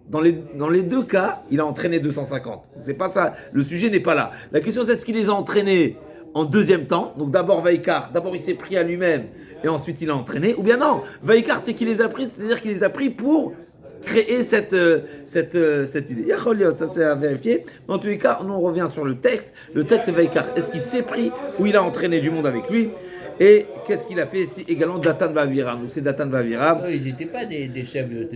Speaker 1: dans les deux cas, il a entraîné 250. C'est pas ça, le sujet n'est pas là. La question c'est est-ce qu'il les a entraînés en deuxième temps. Donc d'abord Vaikar, d'abord il s'est pris à lui-même et ensuite il a entraîné. Ou bien non, Vaikar c'est qu'il les a pris, c'est-à-dire qu'il les a pris pour créer cette idée. Yacholiot, ça c'est à vérifier. Mais en tous les cas, nous on revient sur le texte. Le texte c'est Vaikar. Est-ce qu'il s'est pris ou il a entraîné du monde avec lui? Et qu'est-ce qu'il a fait ici également Datan Vaviram. Donc c'est Datan Vaviram.
Speaker 2: Ils n'étaient pas des chefs de...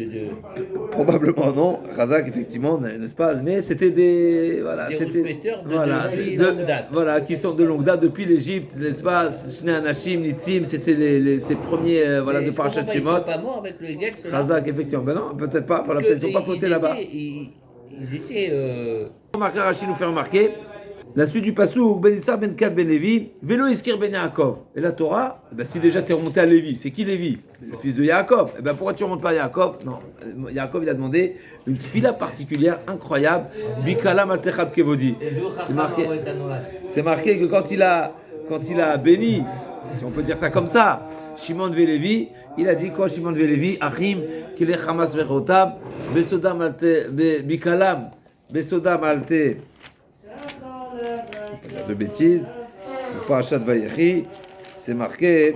Speaker 1: Probablement non. Razak effectivement, n'est-ce pas? Mais c'était des
Speaker 2: longue date.
Speaker 1: Voilà, qui sont de longue date depuis l'Égypte, n'est-ce pas? Shnei Anashim, Nitzim, c'était ces premiers de Parashat Shemot.
Speaker 2: Ils sont pas morts avec le Hegel, ceux-là.
Speaker 1: Razak effectivement. Ben non, peut-être pas. Voilà, peut-être ils n'ont pas flotté là-bas.
Speaker 2: Ils étaient...
Speaker 1: Rachid nous fait remarquer. La suite du passou, Ben Yitzhak ben Kal ben Lévi, Vélo Iskir ben Yaakov. Et la Torah, si déjà tu es remonté à Lévi, c'est qui Lévi? Le fils de Yaakov. Pourquoi tu remontes pas à Yaakov? Non, Yaakov il a demandé une fila particulière, incroyable, Bikalam al Techad Kevodi. C'est marqué que quand il a béni, si on peut dire ça comme ça, Shimon Vélévi, il a dit quoi Shimon Vélévi? Achim, Kilech Hamas Vechotab, Besodam Alte, Bikalam, Besodam Alte. De bêtises, Parashat Vayechi, c'est marqué,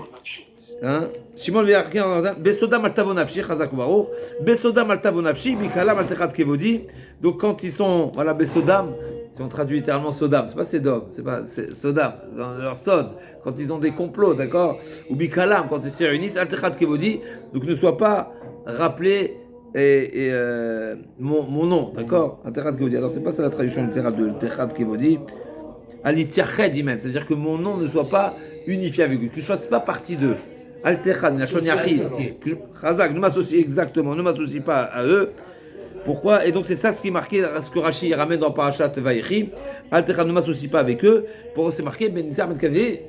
Speaker 1: Shimon Vélévi, Besodam al Tavonafshi, Chazak Baruch, Besodam al Tavonafshi, Bikalam al Techad Kevodi. Donc quand ils sont, voilà, Besodam, si on traduit littéralement Sodam, c'est pas Sedom, c'est Sodam, dans leur Sod, quand ils ont des complots, d'accord, ou Bikalam, quand ils se réunissent, al Techad Kevodi, donc ne sois pas rappelé mon nom, d'accord, al Techad Kevodi. Alors c'est pas ça la traduction littérale de Techad Kevodi. Al-Tiached même, c'est-à-dire que mon nom ne soit pas unifié avec eux, que je ne fasse pas partie d'eux. Al-Techad, Nashon Yachid, Chazak, ne m'associe exactement, ne m'associe pas à eux. Pourquoi? Et donc c'est ça ce qui est marqué, ce que Rashi ramène dans Parashat Vayechi. Al-Techad ne m'associe pas avec eux. Pour eux c'est marqué Ben Yitzhak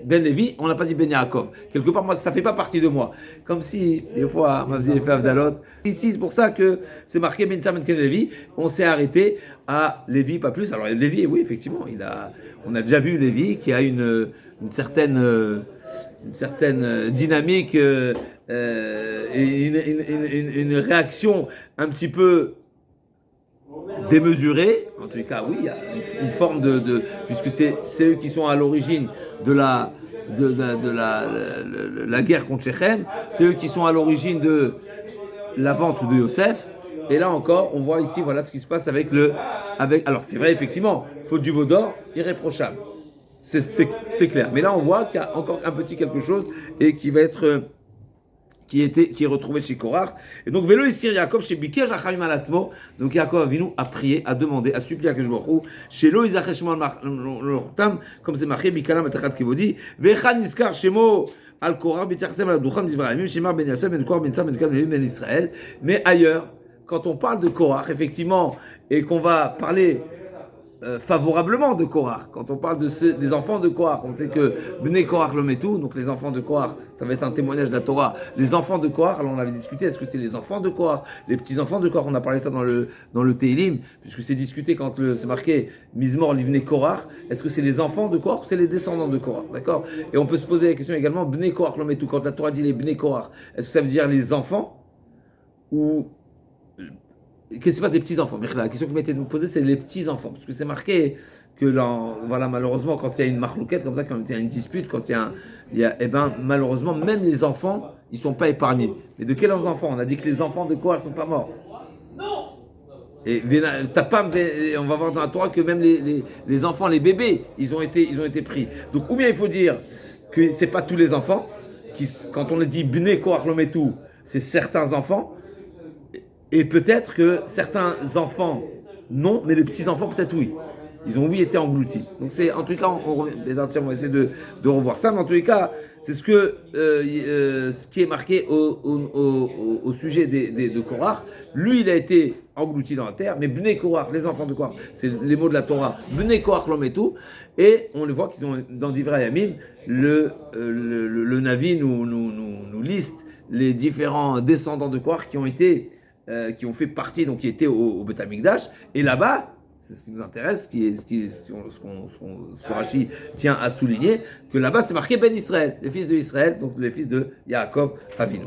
Speaker 1: ben Lévi, on n'a pas dit Ben Yaakov. Quelque part moi ça fait pas partie de moi. Comme si des fois on m'a fait les fèves d'Alot. Ici c'est pour ça que c'est marqué Ben Yitzhak ben Lévi. On s'est arrêté à Lévi, pas plus. Alors Lévi, oui effectivement, on a déjà vu Lévi qui a une certaine dynamique et une réaction un petit peu démesurée. En tous les cas, oui, il y a une forme puisque c'est eux qui sont à l'origine de la guerre contre Shechem, c'est eux qui sont à l'origine de la vente de Yosef. Et là encore, on voit ici, voilà ce qui se passe avec alors c'est vrai effectivement, faute du veau d'or, irréprochable. C'est clair. Mais là, on voit qu'il y a encore un petit quelque chose et qui va être qui est retrouvé chez Korach. Et donc, Vélo Iskir Yaakov chez Bikesh Achamim Alatzmo. Donc, Yaakov Avinu a prié, a demandé, a supplié à Kadosh Baruch Hu, chez Lo Izacheh Shemo Al-Rotam, comme c'est marqué, Bikalam Atachat Kevodi, Vechan Niskar Shemo Al Korach, B'Tiachsem Al-Ducham, Divrayim, Shemar Ben Yasser, Ben Korach, Ben Tzam, Ben Kam, Ben Israël. Mais ailleurs, quand on parle de Korach, effectivement, et qu'on va parler favorablement de Korach. Quand on parle des enfants de Korach, on sait que Bnei Korach le Metou, donc les enfants de Korach, ça va être un témoignage de la Torah. Les enfants de Korach, alors on avait discuté, est-ce que c'est les enfants de Korach, les petits-enfants de Korach, on a parlé ça dans le Teilim, puisque c'est discuté quand c'est marqué Mizmor Livnei Korach, est-ce que c'est les enfants de Korach ou c'est les descendants de Korach, d'accord? Et on peut se poser la question également, Bnei Korach le Metou, quand la Torah dit les Bnei Korach, est-ce que ça veut dire les enfants ou qu'est-ce qui se passe des petits-enfants? La question que vous m'avez posée, c'est les petits-enfants. Parce que c'est marqué que, malheureusement, quand il y a une marlouquette, comme ça, quand il y a une dispute, quand malheureusement, même les enfants, ils ne sont pas épargnés. Mais de quels enfants? On a dit que les enfants de quoi ne sont pas morts. Non. Et on va voir dans la Torah que même les enfants, les bébés, ils ont été pris. Donc, ou bien il faut dire que ce n'est pas tous les enfants quand on dit Bnei Korach Lometu, c'est certains enfants, et peut-être que certains enfants non, mais les petits-enfants peut-être oui. Ils ont été engloutis. Donc c'est, en tout cas, on va essayer de revoir ça, mais en tous les cas, c'est ce qui est marqué au sujet de Korach. Lui, il a été englouti dans la terre, mais Bnei Korach, les enfants de Korach, c'est les mots de la Torah, Bnei Korach Lometu, et on le voit qu'ils ont, dans Divrei Yamim, le Navi nous liste les différents descendants de Korach qui ont fait partie, donc qui étaient au Beth Amikdash, et là-bas, c'est ce qui nous intéresse, ce que Rashi tient à souligner, que là-bas c'est marqué Ben Israël, les fils de Israël, donc les fils de Yaakov Avinu.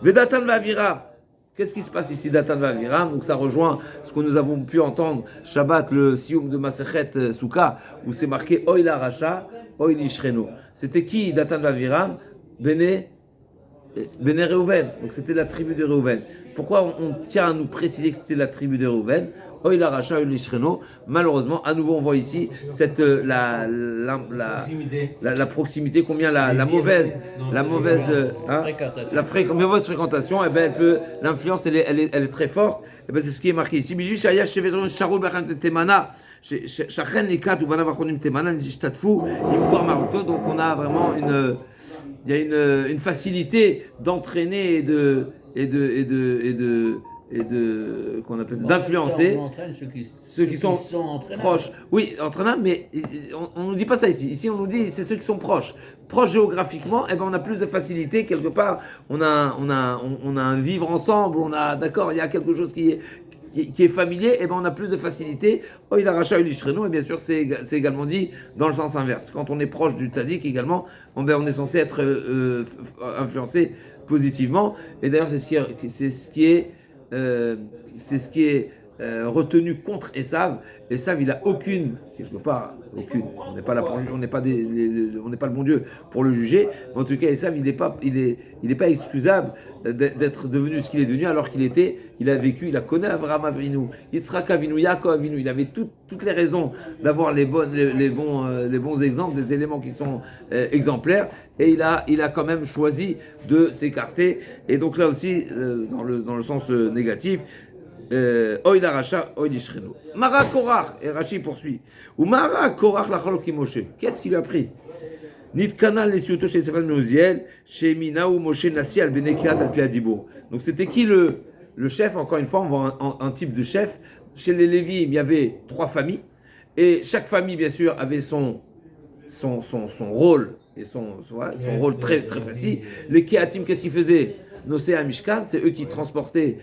Speaker 1: Vedatan Vavira, qu'est-ce qui se passe ici, Datan Vavira? Donc ça rejoint ce que nous avons pu entendre Shabbat, le Sioum de Masechet Souka, où c'est marqué Oil Aracha, Oil Ishreno. C'était qui Datan Vavira? Bene Reuven, donc c'était la tribu de Reuven. Pourquoi on tient à nous préciser que c'était la tribu de Reuven? Oil Aracha, Oil Ishreno. Malheureusement, à nouveau, on voit ici la proximité, combien la mauvaise fréquentation, et ben l'influence elle est très forte. Et ben c'est ce qui est marqué ici. Donc on a vraiment une facilité d'entraîner qu'on appelle ça, d'influencer ceux qui sont proches. Oui, entraînables, mais on nous dit pas ça ici. Ici, on nous dit c'est ceux qui sont proches géographiquement. Et ben on a plus de facilité quelque part. On a un vivre ensemble. D'accord, il y a quelque chose qui est familier. Et ben on a plus de facilité. Il arracha une ishreno. Et bien sûr, c'est également dit dans le sens inverse. Quand on est proche du tzaddik également, on est censé être influencé positivement. Et d'ailleurs, c'est ce qui est retenu contre Esav. Esav, il a aucune. On n'est pas là on n'est pas le bon Dieu pour le juger. Mais en tout cas, Esav, il n'est pas excusable d'être devenu ce qu'il est devenu, alors il a connu Avraham Avinu, Yitzhak Avinu, Yaakov Avinu. Il avait toutes les raisons d'avoir les bons exemples, des éléments qui sont exemplaires. Et il a quand même choisi de s'écarter. Et donc là aussi, dans le sens négatif, Oil Aracha, Oil Ishreno. Mara Korach, et Rashi poursuit. Ou Mara Korach lachaloki Moshe. Qu'est-ce qu'il lui a pris? Nitkana lesiuto chez Sefan Meuziel, chez Minaou Moshe Nassi al Benekiat al Piadibo. Donc c'était qui le chef? Encore une fois, on voit un type de chef. Chez les Lévites, il y avait 3 familles. Et chaque famille, bien sûr, avait son rôle. Et son rôle très, très précis. Les Kehatim, qu'est-ce qu'ils faisaient? Nosé à Mishkan, c'est eux qui transportaient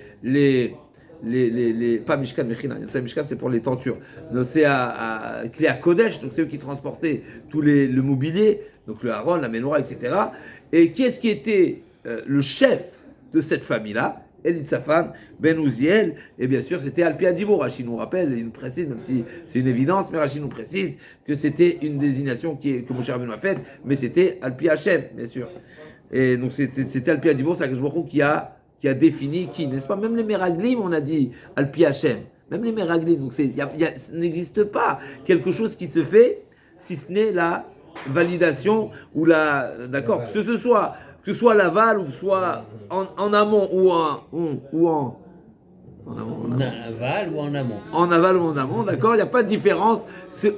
Speaker 1: pas Mishkan Mechina, Mishkan c'est pour les tentures. C'est à Kléa Kodesh, donc c'est eux qui transportaient tout le mobilier, donc le Haron, la Menorah, etc. Et qu'est-ce qui était le chef de cette famille-là? Elitsafan, Ben Uziel, et bien sûr c'était Alpi Adibo. Rashi nous rappelle, il nous précise, même si c'est une évidence, mais Rashi nous précise que c'était une désignation que Moshe Rabbeinu a faite, mais c'était Alpi Hashem, bien sûr. Et donc c'était Alpi Adibo, c'est Akadosh Baruch Hu qui a défini qui, n'est-ce pas? Même les Meraglim, on a dit Alpi Hashem. Même les Meraglim. Donc il n'existe pas quelque chose qui se fait si ce n'est la validation ou d'accord, que ce soit l'aval ou que ce soit en amont ou en
Speaker 2: aval ou en amont.
Speaker 1: En aval ou en amont, d'accord, il n'y a pas de différence.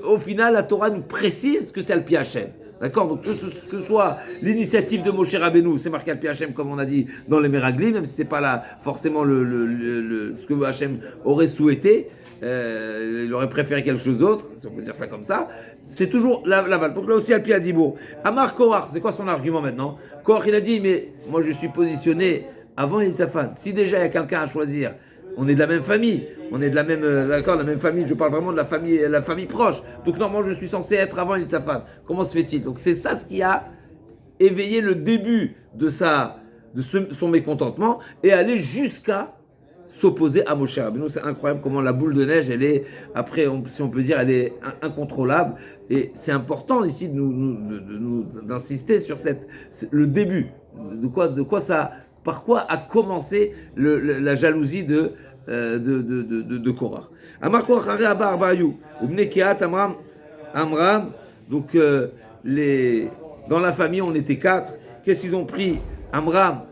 Speaker 1: Au final, la Torah nous précise que c'est Alpi Hashem. D'accord, donc que ce soit l'initiative de Moshe Rabbeinu, c'est marqué Alpi Hashem comme on a dit dans les Meraglim, même si c'est pas forcément ce que Hashem aurait souhaité, il aurait préféré quelque chose d'autre, si on peut dire ça comme ça. C'est toujours l'aval. Donc là aussi Alpi Adibo. Amar Korach, c'est quoi son argument maintenant? Korach il a dit mais moi je suis positionné avant Elisaphan. Si déjà il y a quelqu'un à choisir, on est de la même famille, on est de la même famille, je parle vraiment de la famille proche. Donc normalement je suis censé être avant Elisaphan. Comment se fait-il? Donc c'est ça ce qui a éveillé le début de son mécontentement et aller jusqu'à s'opposer à Moshe Rabbeinu. C'est incroyable comment la boule de neige, elle est, après, si on peut dire, elle est incontrôlable. Et c'est important ici d'insister sur le début. Par quoi a commencé la jalousie de Korach. Amar Korach Hare Abba Arbayu, Ubne Kehat Amram. Donc, dans la famille, on était 4. qu'est-ce qu'ils ont pris? Amram,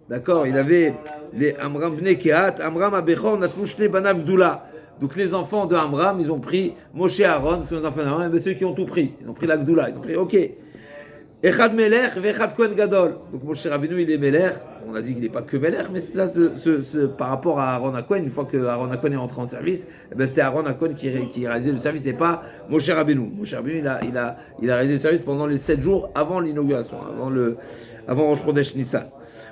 Speaker 1: d'accord, il avait les Amram Bnei Kehat, Amram Abechor, Natnu Shnei Banav Gdula. Donc les enfants de Amram, ils ont pris Moshe Aaron, ce sont les enfants d'Amram, mais ceux qui ont tout pris. Ils ont pris la Gdula, ils ont pris, ok. Echad Melech, Vechad Kohen Gadol. Donc Moshe Rabbeinu, il est Melech. On a dit qu'il n'est pas que Melech, mais c'est ça, par rapport à Aaron HaKohen, une fois que Aaron HaKohen est rentré en service, eh ben c'était Aaron HaKohen qui réalisait le service, et pas Moshe Rabbeinu. Moshe Rabbeinu, il a réalisé le service pendant les 7 jours avant l'inauguration, avant Rosh Chodesh Nissan.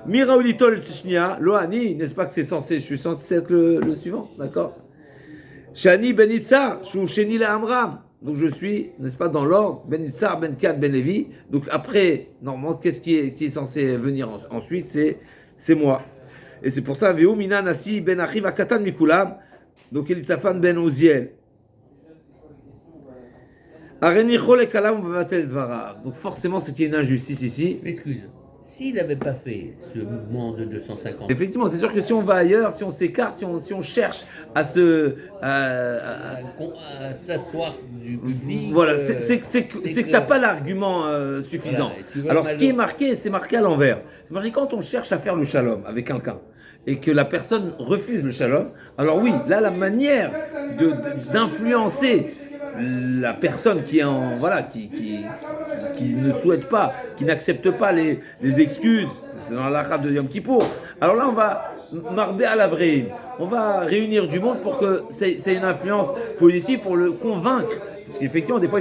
Speaker 1: Miraulitol Shnia, Loani, n'est-ce pas que c'est censé, je suis censé être le suivant, d'accord? Shani Ben Itzar, Shu Sheni La Amram. Donc je suis, n'est-ce pas, dans l'ordre, Ben Itzar, Ben Kad, Ben Levi. Donc après, normalement, qu'est-ce qui est censé venir ensuite? C'est moi. Et c'est pour ça, Veu Mina Nasi Ben Achiv Akatan Mikulam. Donc Elitzafan Ben Oziel. Areni Chole Kalam Vatel Dvarav. Donc forcément, c'est qu'il y a une injustice ici.
Speaker 2: Excuse. S'il n'avait pas fait ce mouvement de 250.
Speaker 1: Effectivement, c'est sûr que si on va ailleurs, si on s'écarte, si on cherche à
Speaker 2: s'asseoir du public.
Speaker 1: Voilà, c'est que tu n'as pas l'argument suffisant. Voilà, alors, ce qui est marqué, c'est marqué à l'envers. C'est marqué quand on cherche à faire le shalom avec quelqu'un et que la personne refuse le shalom, alors oui, là, la manière d'influencer la personne qui est qui ne souhaite pas, qui n'accepte pas les excuses, c'est dans l'Achab de Yom Kippour. Alors là, on va marber à la vraie. On va réunir du monde pour que c'est une influence positive pour le convaincre. Parce qu'effectivement, des fois,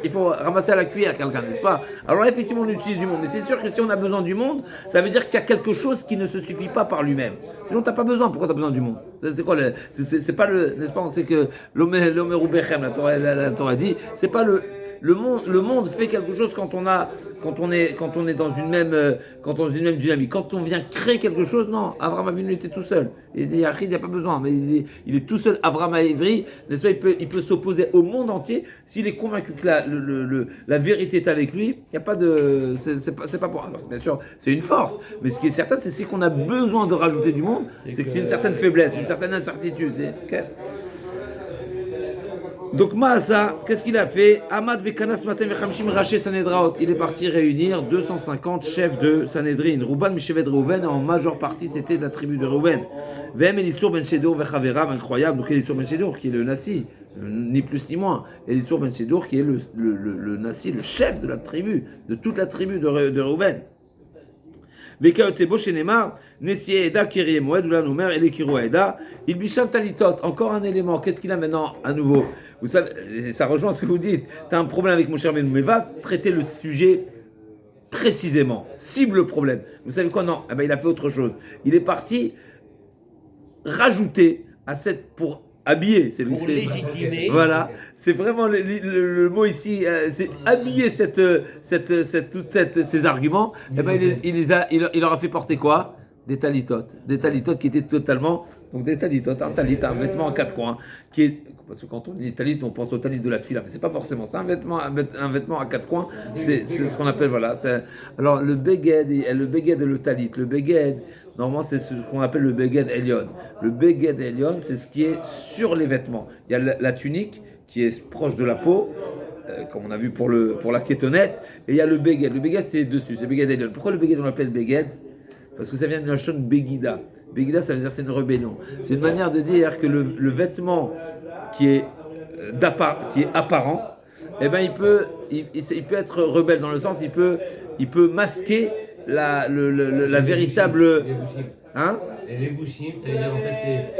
Speaker 1: il faut ramasser à la cuillère quelqu'un, n'est-ce pas? Alors là, effectivement, on utilise du monde. Mais c'est sûr que si on a besoin du monde, ça veut dire qu'il y a quelque chose qui ne se suffit pas par lui-même. Sinon, tu n'as pas besoin. Pourquoi tu as besoin du monde? C'est quoi c'est pas n'est-ce pas? On sait que l'Omer Bechem, la Torah dit, c'est pas le monde fait quelque chose quand on est dans une même dynamique. Quand on vient créer quelque chose, non, Abraham Avinu était tout seul. Il dit il n'y a pas besoin, mais il est tout seul. Abraham Avinu, n'est-ce pas, il peut s'opposer au monde entier s'il est convaincu que la vérité est avec lui. Il n'y a pas de, c'est pas pour. Alors, bien sûr, c'est une force, mais ce qui est certain, c'est qu'on a besoin de rajouter du monde. C'est que c'est une certaine faiblesse, une certaine incertitude. Okay. Donc Maasa, qu'est-ce qu'il a fait? Ahmad Vekanas Matem Vechamshim Raché Sanedraot. Il est parti réunir 250 chefs de Sanhedrin. Rouban Mishevet Reuven, en majeure partie c'était de la tribu de Reuven. Vem Elitzur Ben Shedour Vechaverav, incroyable. Donc Elitzur Ben Shedour qui est le Nassi, ni plus ni moins. Elitzur Ben Shedour qui est le Nassi, le chef de la tribu, de toute la tribu de Reuven. Vekaotsebo Shenemar, Nessie Eda, Kiri Moed, Oula Noumer, et les Kiro Eda. Il bicham Talitot, encore un élément. Qu'est-ce qu'il a maintenant à nouveau? Vous savez, ça rejoint ce que vous dites. Tu as un problème avec mon cher Benou, mais va traiter le sujet précisément. Cible le problème. Vous savez quoi? Non, il a fait autre chose. Il est parti rajouter à pour habiller, c'est
Speaker 2: pour légitimer.
Speaker 1: Voilà, c'est vraiment le mot ici, c'est habiller ces arguments. Il leur a fait porter quoi? Des talitotes qui étaient totalement, donc des talitotes, un talit, un vêtement en 4 coins, qui est, parce que quand on dit talit, on pense au talit de la tfila, mais c'est pas forcément ça, un vêtement à 4 coins, c'est ce qu'on appelle, voilà. Alors le beged et le talit, le beged, normalement c'est ce qu'on appelle le beged Elion. Le beged Elion, c'est ce qui est sur les vêtements. Il y a la tunique qui est proche de la peau, comme on a vu pour la kétonnette, et il y a le beged. Le beged c'est dessus, c'est beged Elion. Pourquoi le beged on l'appelle beged? Parce que ça vient de la chaîne Begida. Begida, ça veut dire c'est une rébellion. C'est une manière de dire que le vêtement qui est apparent, eh ben il peut être rebelle dans le sens il peut masquer la véritable. Hein?
Speaker 3: Les levushim, ça veut dire en fait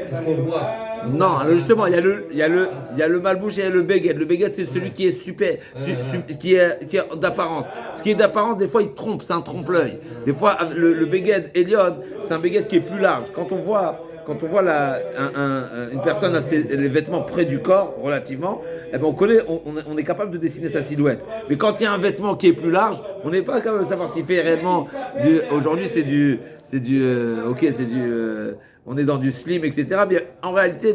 Speaker 3: c'est ce qu'on voit.
Speaker 1: Non, alors justement, il y a le malbouche et il y a le beged. Le beged, c'est celui qui est qui est d'apparence. Ce qui est d'apparence, des fois, il trompe, c'est un trompe-l'œil. Des fois, le beged Elion, c'est un beged qui est plus large. Quand on voit une personne a les vêtements près du corps, relativement, eh ben on est capable de dessiner sa silhouette. Mais quand il y a un vêtement qui est plus large, on n'est pas capable de savoir s'il fait réellement aujourd'hui on est dans du slim, etc. Mais en réalité,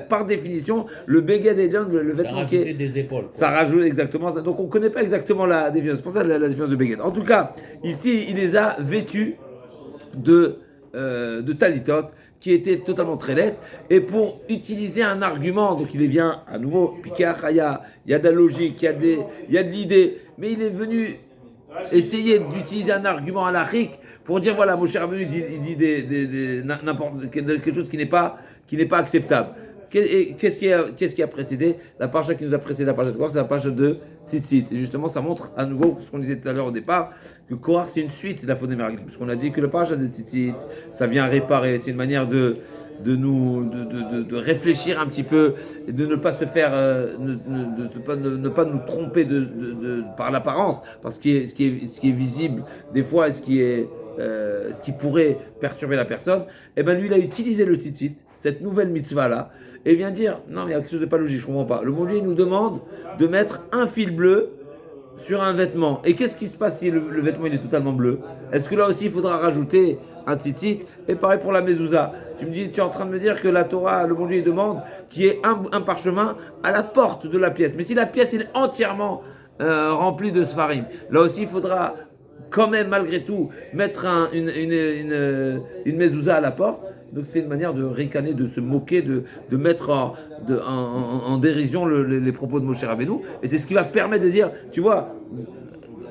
Speaker 1: par définition, le beged Elion, le vêtement qui est...
Speaker 2: des épaules.
Speaker 1: Ça rajoute exactement ça. Donc on ne connaît pas exactement la définition. C'est pour ça la différence de beged. En tout cas, ici, il les a vêtus de talitot, qui était totalement très laide, et pour utiliser un argument, donc il est bien à nouveau, Pikar, il y a de la logique, il y a de l'idée, mais il est venu essayer d'utiliser un argument halachique pour dire voilà, Moshe Rabbeinu il dit quelque chose qui n'est pas acceptable. Qu'est-ce qui a précédé? La paracha qui nous a précédé la paracha de Korach, c'est la paracha de Tzitzit. Et justement, ça montre à nouveau ce qu'on disait tout à l'heure au départ, que Korach c'est une suite de la faute des Meraglim. Parce qu'on a dit que la paracha de Tzitzit, ça vient réparer, c'est une manière de réfléchir un petit peu, et de ne pas se faire, ne pas nous tromper par l'apparence, parce que ce qui est visible des fois, et ce qui pourrait perturber la personne. Et ben lui, il a utilisé le Tzitzit, cette nouvelle mitzvah-là, et vient dire, non, mais il y a quelque chose de pas logique, je comprends pas. Le bon Dieu, il nous demande de mettre un fil bleu sur un vêtement. Et qu'est-ce qui se passe si le vêtement, il est totalement bleu? Est-ce que là aussi, il faudra rajouter un tzitzit? Et pareil pour la mezouza. Tu es en train de me dire que la Torah, le bon Dieu, il demande qu'il y ait un parchemin à la porte de la pièce. Mais si la pièce est entièrement remplie de sfarim, là aussi, il faudra quand même, malgré tout, mettre une mezouza à la porte. Donc c'est une manière de ricaner, de se moquer, de mettre en dérision les propos de Moshe Rabbeinu. Et c'est ce qui va permettre de dire, tu vois,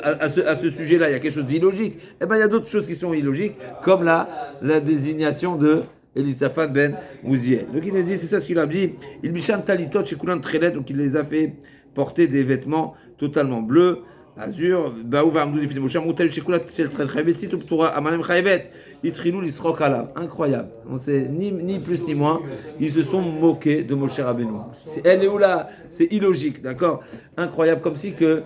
Speaker 1: à ce sujet-là, il y a quelque chose d'illogique. Eh bien, il y a d'autres choses qui sont illogiques, comme la désignation de Elisaphat ben Mouziel. Donc il nous dit, c'est ça ce qu'il a dit, il michan talitot chez Koulan Trelet, donc il les a fait porter des vêtements totalement bleus, azur, baou v'amdou l'ifine Moshe, moutal chez Koulan Trelet, si tu p'toura amanem chayevet. Itrilou l'isrok alav, incroyable. On sait ni plus ni moins. Ils se sont moqués de Moshe Rabbeinu. Elle est où là? C'est illogique, d'accord? Incroyable, comme si que.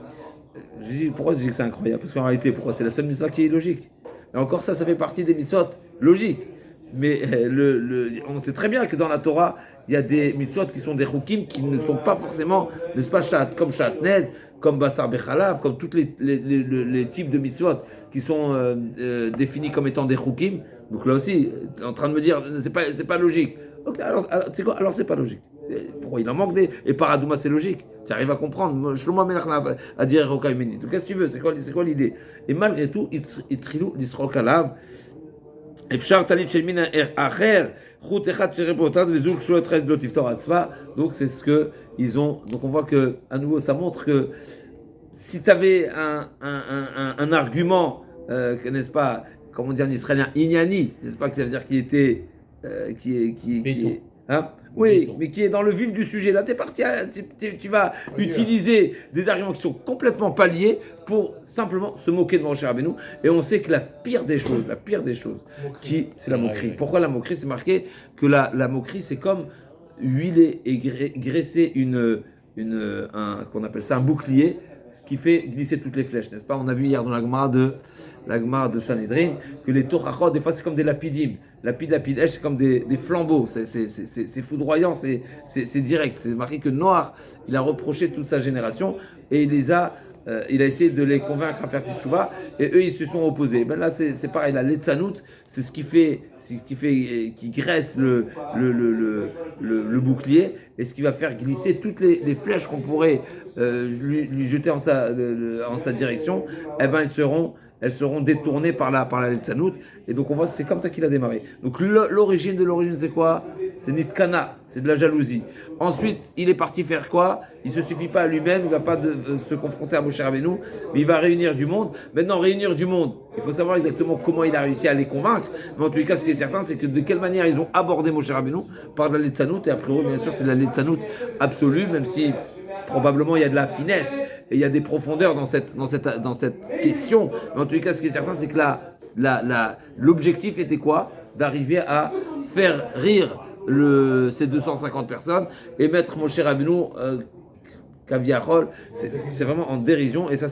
Speaker 1: Je dis pourquoi je dis que c'est incroyable? Parce qu'en réalité, pourquoi? C'est la seule mitzvah qui est illogique. Et encore ça fait partie des mitzvot logiques. Mais on sait très bien que dans la Torah, il y a des mitzvot qui sont des chukim qui ne sont pas forcément, n'est-ce pas, comme shatnez, comme Bassar Bechalav, comme tous les types de mitzvot qui sont définis comme étant des chukim. Donc là aussi, en train de me dire, c'est pas logique. Ok, alors c'est quoi? Alors c'est pas logique. Pourquoi il en manque des? Et Paradouma c'est logique. Tu arrives à comprendre. Shlomo Melech a dit Roka Imeni. Donc qu'est-ce que tu veux? C'est quoi l'idée? Et malgré tout, il trilou l'isrok alav. Donc c'est ce que ils ont. Donc on voit que à nouveau ça montre que si tu avais un argument, n'est-ce pas, comment dire en israélien, ignani, n'est-ce pas, que ça veut dire qu'il était hein? Oui, mais qui est dans le vif du sujet. Là, tu vas utiliser des arguments qui sont complètement pas liés pour simplement se moquer de Moshe Rabbeinu. Et on sait que la pire des choses, c'est la moquerie. Pourquoi la moquerie? C'est marqué que la moquerie, c'est comme huiler et graisser qu'on appelle ça un bouclier, ce qui fait glisser toutes les flèches, n'est-ce pas? On a vu hier dans la Gemara de Sanhedrin que les torachot, des fois, c'est comme des lapidim. Lapid, c'est comme des flambeaux, c'est foudroyant, c'est direct. C'est marqué que Noach, il a reproché toute sa génération et il a essayé de les convaincre à faire teshuvah et eux ils se sont opposés. Ben là c'est pareil, la letzanout, c'est ce qui graisse le bouclier et ce qui va faire glisser toutes les flèches qu'on pourrait lui jeter en sa direction. Eh ben elles seront détournées par la Letzanout. Et donc on voit, c'est comme ça qu'il a démarré. Donc l'origine de l'origine, c'est quoi? C'est Nitkana, c'est de la jalousie. Ensuite, il est parti faire quoi? Il ne se suffit pas à lui-même, il ne va pas se confronter à Moshe Rabbeinu, mais il va réunir du monde. Maintenant, réunir du monde, il faut savoir exactement comment il a réussi à les convaincre. Mais en tous les cas, ce qui est certain, c'est que de quelle manière ils ont abordé Moshe Rabbeinu? Par de la Letzanout, et après, bien sûr, c'est de la Letzanout absolue, même si probablement il y a de la finesse et il y a des profondeurs dans cette question. Mais en tous les cas, ce qui est certain, c'est que l'objectif était quoi? D'arriver à faire rire ces 250 personnes et mettre Moshe Rabbeinu Kaviachol, c'est vraiment en dérision et ça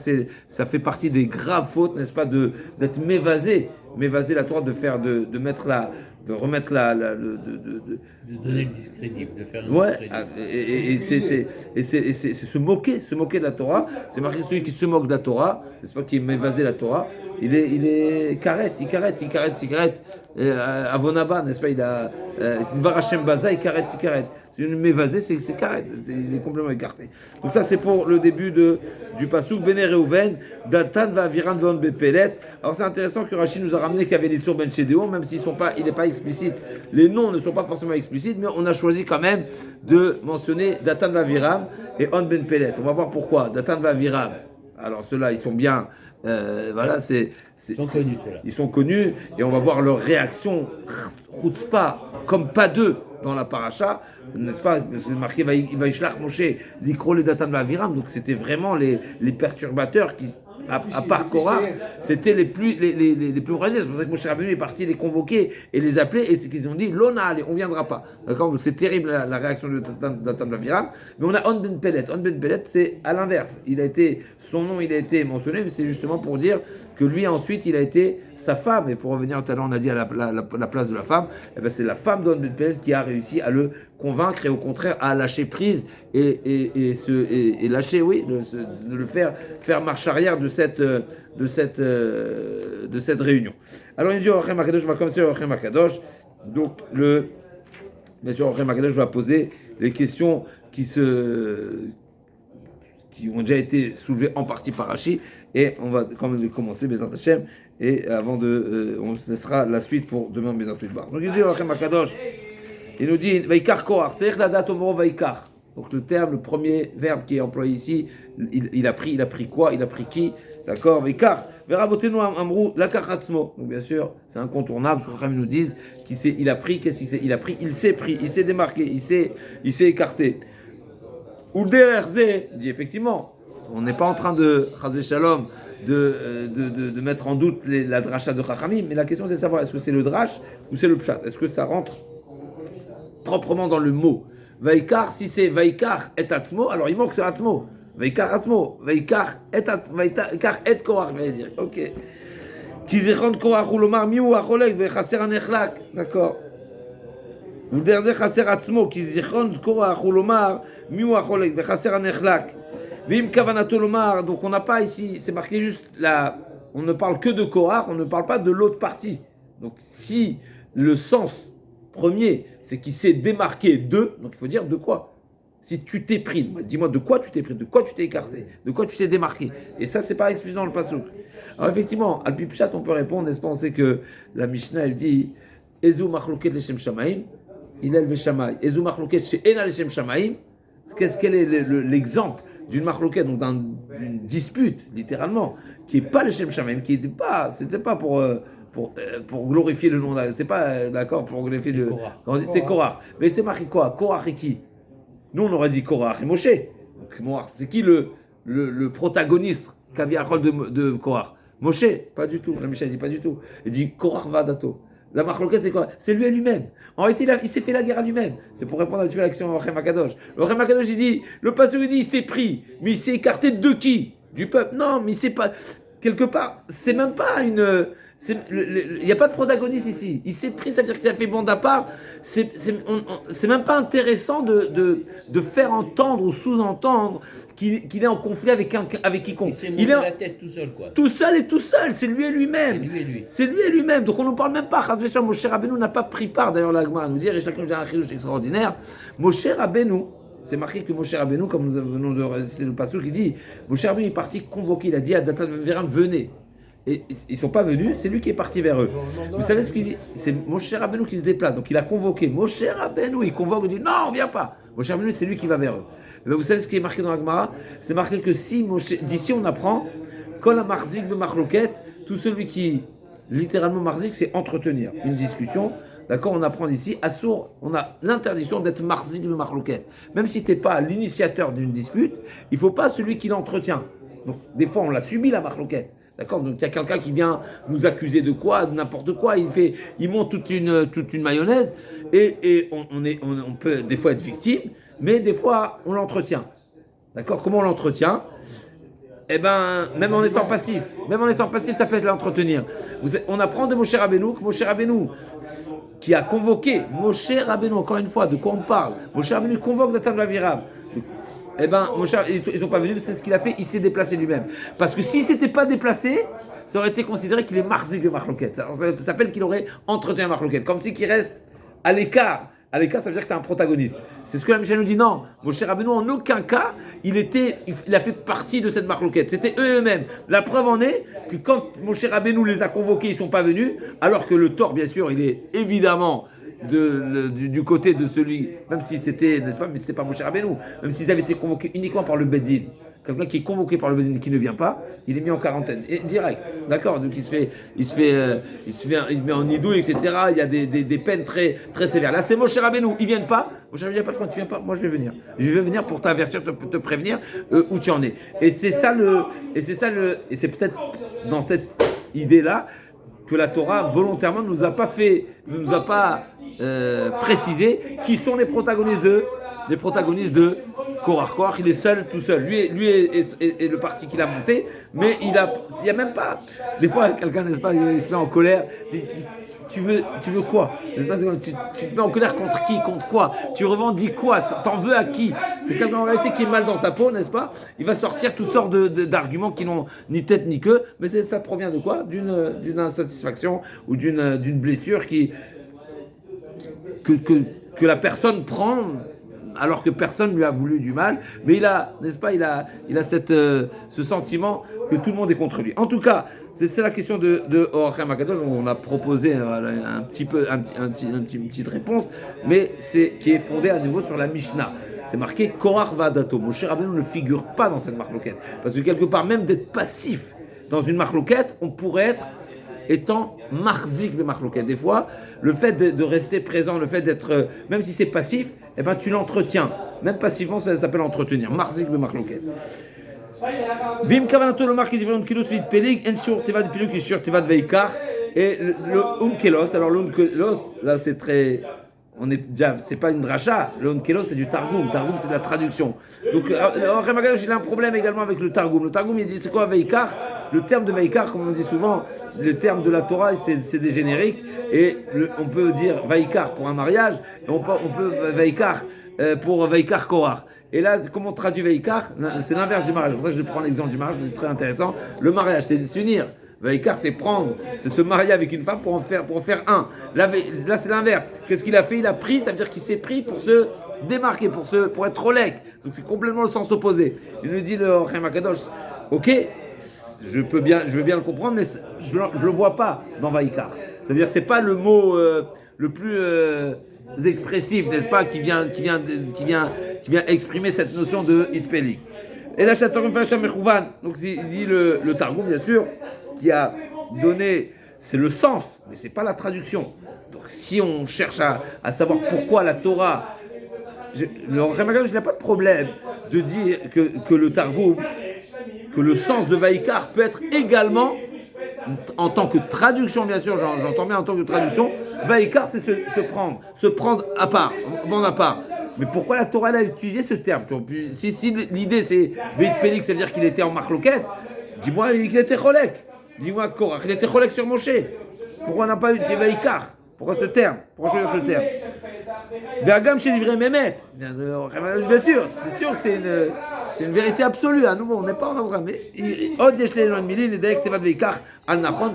Speaker 1: fait partie des graves fautes, n'est-ce pas, d'être mévasé la Torah, de remettre
Speaker 2: de donner le discrédit, de faire le
Speaker 1: discrédit. Et c'est se moquer de la Torah. C'est marqué celui qui se moque de la Torah, n'est-ce pas, qui mévasé la Torah, il est carrette. Avonaba, n'est-ce pas, il a Varachem Baza, il carrette. C'est une mévasé, c'est carrette, il est complètement écarté. Donc ça c'est pour le début du pasuk Bene Reuven, Datan va Aviran von Bepelet. Alors c'est intéressant que Rashi nous a ramené qu'il y avait les Tzur Ben Shedéon, même s'ils sont pas, il n'est pas explicite, les noms ne sont pas forcément explicites, mais on a choisi quand même de mentionner Datan va Aviram et On Ben Pelet. On va voir pourquoi. Datan va Aviram. Alors ceux-là, ils sont bien Voilà,
Speaker 2: Ils sont connus, ceux-là.
Speaker 1: ils sont connus et on va voir leur réaction, chutzpah, comme pas deux dans la paracha, n'est-ce pas? C'est marqué Vaishlach Moshe, l'ikro le datan vaviram, donc c'était vraiment les perturbateurs qui, à part Korah, c'était les plus organisés. C'est pour ça que Moshe Rabbeinu est parti les convoquer et les appeler, et c'est qu'ils ont dit Lona, allez, on viendra pas. D'accord? Donc c'est terrible la réaction de Datan vaviram. Mais on a On Ben Pelet. On Ben Pelet, c'est à l'inverse. Son nom, il a été mentionné, mais c'est justement pour dire que lui, ensuite, il a été sa femme. Et pour revenir tout à l'heure, on a dit à la place de la femme, eh ben, c'est la femme d'On Ben Pelet qui a réussi à le convaincre et au contraire à lâcher prise et lâcher, oui, de le faire marche arrière de cette réunion. Alors il dit Orachem Akadosh, on va commencer Orachem Akadosh. Donc bien sûr Orachem Akadosh va poser les questions qui ont déjà été soulevées en partie par Rashi, et on va quand même commencer Bezat Hashem, et avant on se laissera la suite pour demain Bezat Bar. Donc il dit Orachem Akadosh, il nous dit Vaikar Koach, tzarich ladat omro Vaikar. Donc le premier verbe qui est employé ici, il a pris quoi? Il a pris qui? D'accord? Vaikar. Verabotenu amrou lakach atzmo. Donc bien sûr, c'est incontournable. Ce que nous disent qu'il a pris. Qu'est-ce qu'il s'est? Il a pris. Il s'est pris. Il s'est démarqué. Il s'est écarté. Ou derrière, dit effectivement, on n'est pas en train de chas shalom de mettre en doute la dracha de Chachamim, mais la question c'est de savoir est-ce que c'est le drash ou c'est le pshat? Est-ce que ça rentre proprement dans le mot? Vaikar, si c'est Vaikar et Atzmo, alors il manque ce Atzmo. Vaikar Atzmo, Vaikar et Korach, je vais dire. Ok. Kizichon Korach ou lomar miou acholek vechaser anechlak. D'accord. Ou derrière chaser Atzmo, Kizichon Korach ou lomar miou acholek vechaser anechlak. Vim kavanato lomar. Donc on n'a pas ici, c'est marqué juste là. On ne parle que de Korach, on ne parle pas de l'autre partie. Donc si le sens premier, c'est qu'il s'est démarqué d'eux, donc il faut dire de quoi? Si tu t'es pris, dis-moi de quoi tu t'es pris, de quoi tu t'es écarté, de quoi tu t'es démarqué. Et ça, c'est pas explicité dans le pasuk. Alors effectivement, al pipchat, on peut répondre, n'est-ce pas? On sait que la Mishnah, elle dit Ezu machloket leshem shamaim, ilel veshamay. Ezu machloket she'ena leshem shamaim. Quel est l'exemple d'une machloket, donc d'une dispute, littéralement, qui n'est pas leshem shamaim, c'était pas pour glorifier le nom d'Allah, c'est pas d'accord pour glorifier c'est Korach. Mais c'est marqué quoi? Korach et qui? Nous on aurait dit Korach et Moshe. Donc, c'est qui le protagoniste Kaviachol de Korach? Moshe? Pas du tout. La Mishnah dit pas du tout. Il dit Korach Vadato. La machloket c'est quoi? C'est lui à lui-même. En réalité il s'est fait la guerre à lui-même. C'est pour répondre à l'action de Orachem Akadosh. L'Orachem Akadosh il dit, le pasteur il dit il s'est pris, mais il s'est écarté de qui? Du peuple. Non, mais c'est pas quelque part. C'est même pas une. Il n'y a pas de protagoniste ici. Il s'est pris, c'est-à-dire qu'il a fait bande à part. C'est même pas intéressant de faire entendre ou sous-entendre qu'il est en conflit avec quiconque.
Speaker 2: Il s'est monté la tête tout seul, quoi.
Speaker 1: Tout seul et tout seul, c'est lui et lui-même.
Speaker 2: C'est lui
Speaker 1: et lui-même. Donc on ne parle même pas. Moshe Rabbeinu n'a pas pris part, d'ailleurs, la Gemara nous dire, et chacun a un chidouche extraordinaire. Moshe Rabbeinu, c'est marqué que Moshe Rabbeinu, comme nous venons de réciter le pasuk, qui dit Moshe Rabbeinu est parti convoquer, il a dit à Datan Veram, venez. Et ils ne sont pas venus, c'est lui qui est parti vers eux. Vous savez ce qu'il dit? C'est Moshe Rabbeinu qui se déplace. Donc il a convoqué Moshe Rabbeinu, il convoque, il dit non, on ne vient pas. Moshe Rabbeinu, c'est lui qui va vers eux. Mais vous savez ce qui est marqué dans la Gemara? C'est marqué que d'ici on apprend Kol ha-marzik be-machloket, tout celui qui, littéralement marzik, c'est entretenir une discussion. D'accord, on apprend ici, Assour, on a l'interdiction d'être marzik be-machloket. Même si tu n'es pas l'initiateur d'une dispute, il ne faut pas celui qui l'entretient. Donc des fois on l'a subi la machloket. D'accord, donc il y a quelqu'un qui vient nous accuser de quoi, de n'importe quoi, il monte toute une mayonnaise, et on peut des fois être victime, mais des fois on l'entretient. D'accord, comment on l'entretient? Eh ben, même en étant passif, ça peut être l'entretenir. On apprend de Moshe Rabbeinu, que Moshe Rabbeinu, qui a convoqué, Moshe Rabbeinu, encore une fois, de quoi on parle? Moshe Rabbeinu convoque Datan Vaviram. Eh bien, ils ne sont pas venus, c'est ce qu'il a fait, il s'est déplacé lui-même. Parce que s'il ne s'était pas déplacé, ça aurait été considéré qu'il est marzik de Machloket. Ça s'appelle qu'il aurait entretenu un Machloket. Comme si qu'il reste à l'écart. À l'écart, ça veut dire que tu es un protagoniste. C'est ce que la Mishnah nous dit. Non, Moshe Rabbeinu, en aucun cas, il a fait partie de cette Machloket. C'était eux-mêmes. La preuve en est que quand Moshe Rabbeinu les a convoqués, ils ne sont pas venus, alors que le tort, bien sûr, il est évidemment du côté de celui, même si c'était, n'est-ce pas, mais c'était pas Moshe Rabbeinu, même s'ils avaient été convoqués uniquement par le Beddin, quelqu'un qui est convoqué par le Beddin qui ne vient pas, il est mis en quarantaine, et direct, d'accord. Donc il se met en idou, etc. Il y a des peines très très sévères. Là, c'est Moshe Rabbeinu, ils viennent pas. Moshe Rabbeinu, il n'y a pas de quand tu viens pas, moi je vais venir. Je vais venir pour t'avertir, te prévenir où tu en es. Et c'est c'est peut-être dans cette idée-là que la Torah volontairement ne nous a pas précisé qui sont les protagonistes de Korach. Korach, il est seul, tout seul. Lui est le parti qu'il a monté, mais il y a même pas. Des fois, quelqu'un, n'est-ce pas, il se met en colère. Tu veux quoi, n'est-ce pas, tu te mets en colère contre qui, contre quoi? Tu revendiques quoi? T'en veux à qui? C'est quelqu'un en réalité qui est mal dans sa peau, n'est-ce pas? Il va sortir toutes sortes d'arguments qui n'ont ni tête ni queue, mais ça provient de quoi? D'une insatisfaction ou d'une blessure que la personne prend alors que personne lui a voulu du mal, mais il a, n'est-ce pas, il a ce sentiment que tout le monde est contre lui. En tout cas, c'est la question de Or HaChaim HaKadosh. On a proposé une petite réponse, mais qui est fondée à nouveau sur la Mishnah. C'est marqué Korach Va'adato. Moshe Rabbeinu ne figure pas dans cette marloquette, parce que quelque part, même d'être passif dans une marloquette, on pourrait être étant marzik de marloquette. Des fois, le fait de rester présent, le fait d'être, même si c'est passif, eh ben tu l'entretiens. Même passivement, ça s'appelle entretenir. Marzik de marloquette. Vim kavanato le marque différent kilos vit pelig, en sur tiva de piluk qui sur tiva de veikar et le unkelos. Alors l'unkelos, là c'est très, on est déjà, c'est pas une dracha. Le unkelos c'est du targum. Targum c'est de la traduction. Donc il a un problème également avec le targum. Le targum il dit c'est quoi veikar? Le terme de veikar, comme on dit souvent, le terme de la Torah c'est des génériques et on peut dire veikar pour un mariage et on peut veikar pour veikar Korach. Et là, comment on traduit Veikar? C'est l'inverse du mariage. C'est pour ça que je prends l'exemple du mariage, c'est très intéressant. Le mariage, c'est s'unir. Veikar, c'est se marier avec une femme pour en faire un. Là c'est l'inverse. Qu'est-ce qu'il a fait? Il a pris, ça veut dire qu'il s'est pris pour se démarquer, pour être Rolek. Donc c'est complètement le sens opposé. Il nous dit le Or HaChaim HaKadosh, ok, je veux bien le comprendre, mais je le vois pas dans Veikar. C'est-à-dire c'est pas le mot le plus expressif, n'est-ce pas, qui vient exprimer cette notion de hitpelik. Et là, donc il dit le Targum, bien sûr, qui a donné, c'est le sens, mais c'est pas la traduction. Donc si on cherche à savoir pourquoi la Torah, le Or HaChaim HaKadosh n'a pas de problème de dire que le Targum, que le sens de Veikar peut être également en tant que traduction, bien sûr, j'entends bien en tant que traduction, Veikar, c'est se prendre à part, à part. Mais pourquoi la Torah a utilisé ce terme? Si l'idée c'est Veit Pélik, ça veut dire qu'il était en marloquette, dis-moi qu'il était Cholek. Dis-moi Korach, il était Cholek sur Moshe. Pourquoi on n'a pas utilisé Veikar? Pourquoi ce terme? Pourquoi choisir ce terme? Ve'agam chez livré Mehmet. Bien sûr, c'est une vérité absolue. À nouveau, on n'est pas en Abraham. Mais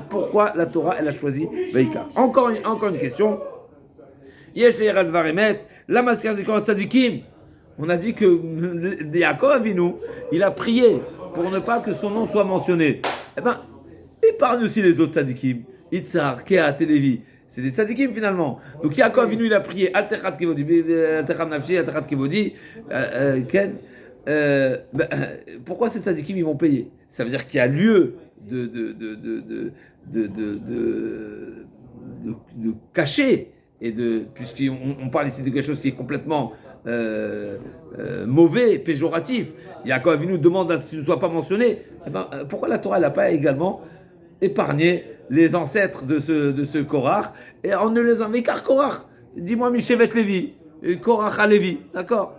Speaker 1: pourquoi la Torah elle a choisi Veikar? Encore une question. On a dit que Yaakov Avinu, il a prié pour ne pas que son nom soit mentionné. Eh bien, épargne aussi les autres tzadikim. Yitzhar, Kehat et Lévi. C'est des tzadikim finalement. Donc Yaakov Avinu, il a prié Altechat Kevodi, Altechat Nafshi, Altechat Kevodi, Ken. Pourquoi ces tzadikim ils vont payer? Ça veut dire qu'il y a lieu de cacher et puisqu'on parle ici de quelque chose qui est complètement mauvais, péjoratif. Yaakov Avinu demande à ce qu'il ne soit pas mentionné. Eh ben, pourquoi la Torah n'a pas également épargné les ancêtres de ce Korach et on ne les envoie car Korach? Dis-moi Mishévet Lévi, Korach à Lévi, d'accord?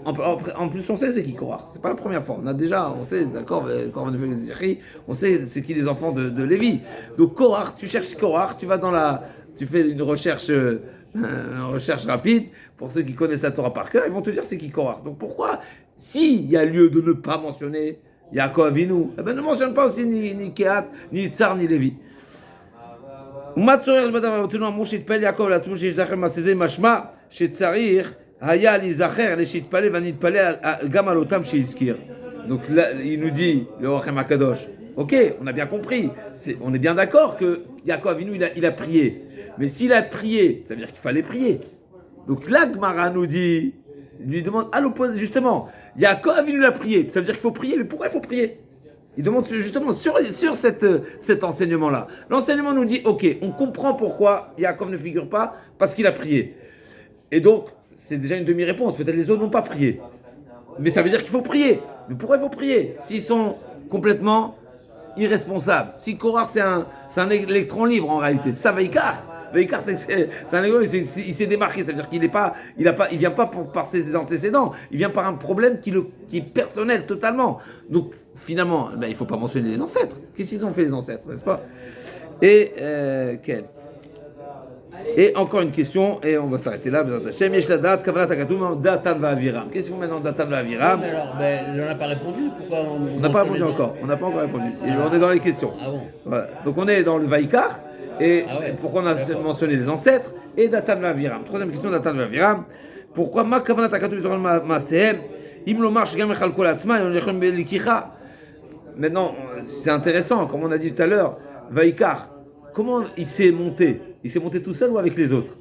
Speaker 1: En plus, on sait c'est qui Korach. C'est pas la première fois. On sait, d'accord, on sait c'est qui les enfants de Lévi. Donc Korach, tu cherches Korach, tu fais une recherche rapide. Pour ceux qui connaissent la Torah par cœur, ils vont te dire c'est qui Korach. Donc pourquoi, s'il y a lieu de ne pas mentionner Yaakov Avinu, eh ben ne mentionne pas aussi ni Kehat, ni Tsar, ni Lévi. Donc là, il nous dit, le Or HaChaim HaKadosh, Ok, on a bien compris. On est bien d'accord que Yaakov Avinu, il a prié. Mais s'il a prié, ça veut dire qu'il fallait prier. Donc là, Gemara nous dit, il lui demande à l'opposé, justement, Yaakov Avinu l'a prié. Ça veut dire qu'il faut prier, mais pourquoi il faut prier? Il demande justement sur cet enseignement-là. L'enseignement nous dit, ok, on comprend pourquoi Yaakov ne figure pas, parce qu'il a prié. Et donc, c'est déjà une demi-réponse. Peut-être les autres n'ont pas prié. Mais ça veut dire qu'il faut prier. Mais pourquoi il faut prier s'ils sont complètement irresponsables? Si Korach, c'est un électron libre en réalité. Ça, Vaikar. Vaikar, c'est un électron, il s'est démarqué. Ça veut dire qu'il vient pas par ses antécédents. Il vient par un problème qui est personnel totalement. Donc, finalement, il ne faut pas mentionner les ancêtres. Qu'est-ce qu'ils ont fait les ancêtres, n'est-ce pas? Et encore une question, et on va s'arrêter là. Qu'est-ce qu'ils font maintenant Datan Vaviram?
Speaker 2: Alors, on n'a pas répondu. Pourquoi
Speaker 1: on n'a pas répondu encore. On n'a pas encore répondu. On est dans les questions.
Speaker 2: Ah bon?
Speaker 1: Voilà. Donc on est dans le Vaikar. Et pourquoi on a mentionné les ancêtres et Datan Vaviram. Troisième question, Datan Vaviram. Pourquoi ma kavanat hakatu b'zoran ma'asehem im lomar shegam echal kol atzma et on lechem belikicha? Maintenant, c'est intéressant, comme on a dit tout à l'heure, Vaikar, comment il s'est monté? Il s'est monté tout seul ou avec les autres?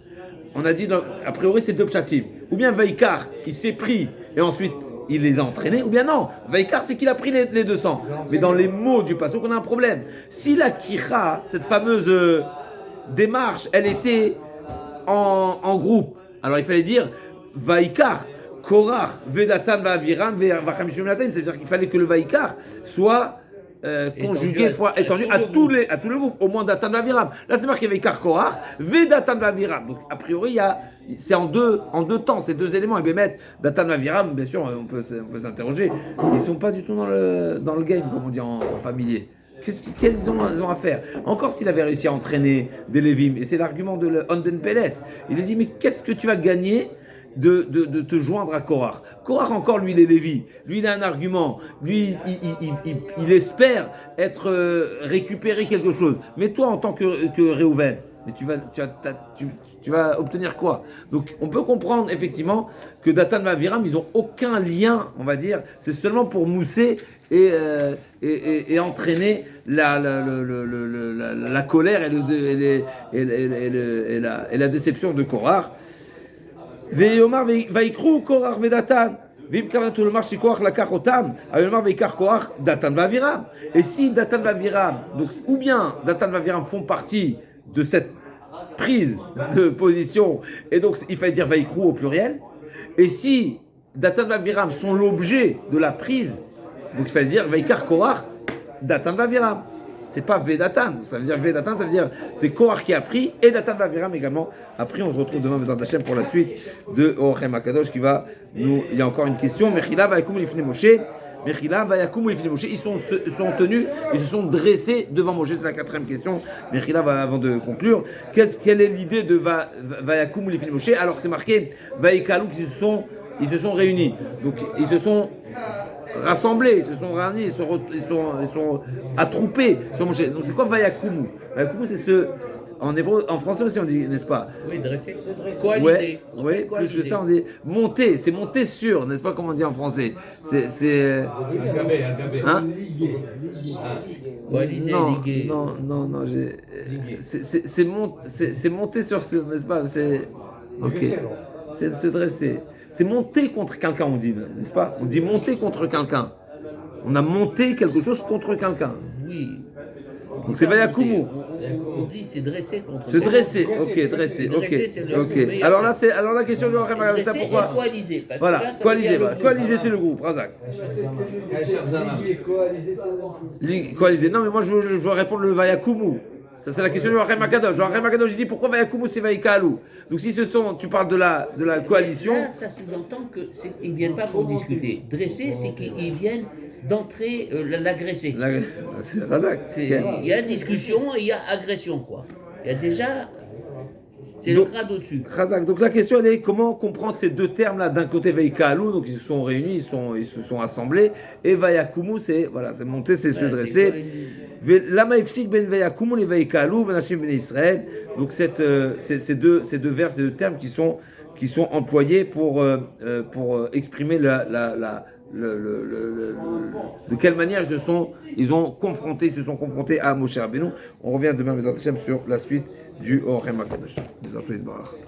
Speaker 1: On a dit, a priori, c'est deux pshatim. Ou bien Vaikar, il s'est pris et ensuite il les a entraînés, ou bien non. Vaikar, c'est qu'il a pris les 200. Mais dans les mots du passage, on a un problème. Si la Kira, cette fameuse démarche, elle était en groupe, alors il fallait dire Vaikar, Korach, Vedatan, Vaviram, Vachamishum Natam, c'est-à-dire qu'il fallait que le Vaikar soit conjugué, étendu à tous les groupes, au moins Datan Vaviram. Là, c'est marqué Vaikar, Korach, Vedatan, Vaviram. Donc, a priori, c'est en deux temps, ces deux éléments. Et bien, mettre Datan, Vaviram, bien sûr, on peut s'interroger. Ils ne sont pas du tout dans le game, comme on dit en familier. Qu'est-ce qu'ils ont à faire? Encore s'il avait réussi à entraîner des Lévim, et c'est l'argument de Onden Pellet. Il a dit, mais qu'est-ce que tu vas gagner de te joindre à Korach? Korach encore, lui, il est Lévi. Lui, il a un argument. Lui, il espère être récupérer quelque chose. Mais toi, en tant que Réhouven, mais tu vas obtenir quoi? Donc, on peut comprendre effectivement que Datan Vaviram, ils n'ont aucun lien, on va dire. C'est seulement pour mousser et entraîner la colère et la déception de Korach. Ve'yomar ve'ikru Korach ve'Datan. Ve'im kavanatou lomar shekorach lakach otam, ayomar ve'ikach Korach Datan Vaviram. Et si Datan Vaviram, donc ou bien Datan Vaviram font partie de cette prise de position, et donc il fallait dire ve'ikru au pluriel. Et si Datan Vaviram sont l'objet de la prise, donc il fallait dire ve'ikach Korach Datan Vaviram. C'est pas Vedatan. Ça veut dire Vedatan, ça veut dire c'est Korach qui a pris et Datan Vaviram également a pris. On se retrouve demain Bezrat Hashem pour la suite de Orchem Akadosh qui va nous. Il y a encore une question. Mechila vayakum lifnei Moshe. Mechila vayakum lifnei Moshe. Ils sont tenus, ils se sont dressés devant Moshe. C'est la quatrième question. Mechila avant de conclure. Quelle est l'idée de vayakum lifnei Moshe alors que c'est marqué vayikalu ils se sont réunis. Donc ils se sont rassemblés, ils se sont réunis, ils sont attroupés sur Moshe. Donc c'est quoi Vayakumu? Vayakumu, c'est en hébreu, en français aussi on dit, n'est-ce pas?
Speaker 2: Oui, dressé. Coalisé.
Speaker 1: Oui, plus que ça on dit monter, c'est monter sur, n'est-ce pas comme on dit en français? C'est hein?
Speaker 2: Coalisé, ligué.
Speaker 1: Non, c'est monter sur ce, n'est-ce pas? C'est ok. C'est de se dresser. C'est monter contre quelqu'un, on dit, n'est-ce pas? On dit monter contre quelqu'un. On a monté quelque chose contre quelqu'un.
Speaker 2: Oui.
Speaker 1: Donc c'est Vayakumu.
Speaker 2: On dit c'est dresser contre.
Speaker 1: Se dresser, ok, dresser, ok. Alors la question de Orchem Akadosh, c'est pourquoi?
Speaker 2: Coaliser.
Speaker 1: Voilà, coaliser, coaliser c'est le groupe, Razak. Coaliser. Non mais moi je veux répondre le Vayakumu. Ça c'est la question de Orchem Akadosh. Orchem Akadosh, je dis pourquoi Vayakumu c'est Vayikalu. Donc si tu parles de la coalition.
Speaker 2: Là, ça sous-entend qu'ils ne viennent pas pour discuter. Dresser, c'est qu'ils viennent d'entrer l'agresser.
Speaker 1: C'est Razak.
Speaker 2: Il y a discussion et il y a agression, quoi. Il y a déjà. C'est le grade au-dessus.
Speaker 1: Razak. Donc la question elle est comment comprendre ces deux termes-là. D'un côté Vaikalu, donc ils se sont réunis, ils se sont assemblés, et Vayakumu, c'est monter, c'est se dresser. Lama ifsik ben Vayakumu les Vaikalu, benashim ben Israël. Donc ces deux verbes, ces deux termes qui sont employés pour exprimer de quelle manière ils se sont confrontés à Moshe Rabbeinu. On revient demain, Bezrat Hashem, sur la suite du Orem HaKadosh. Bezrat Hashem.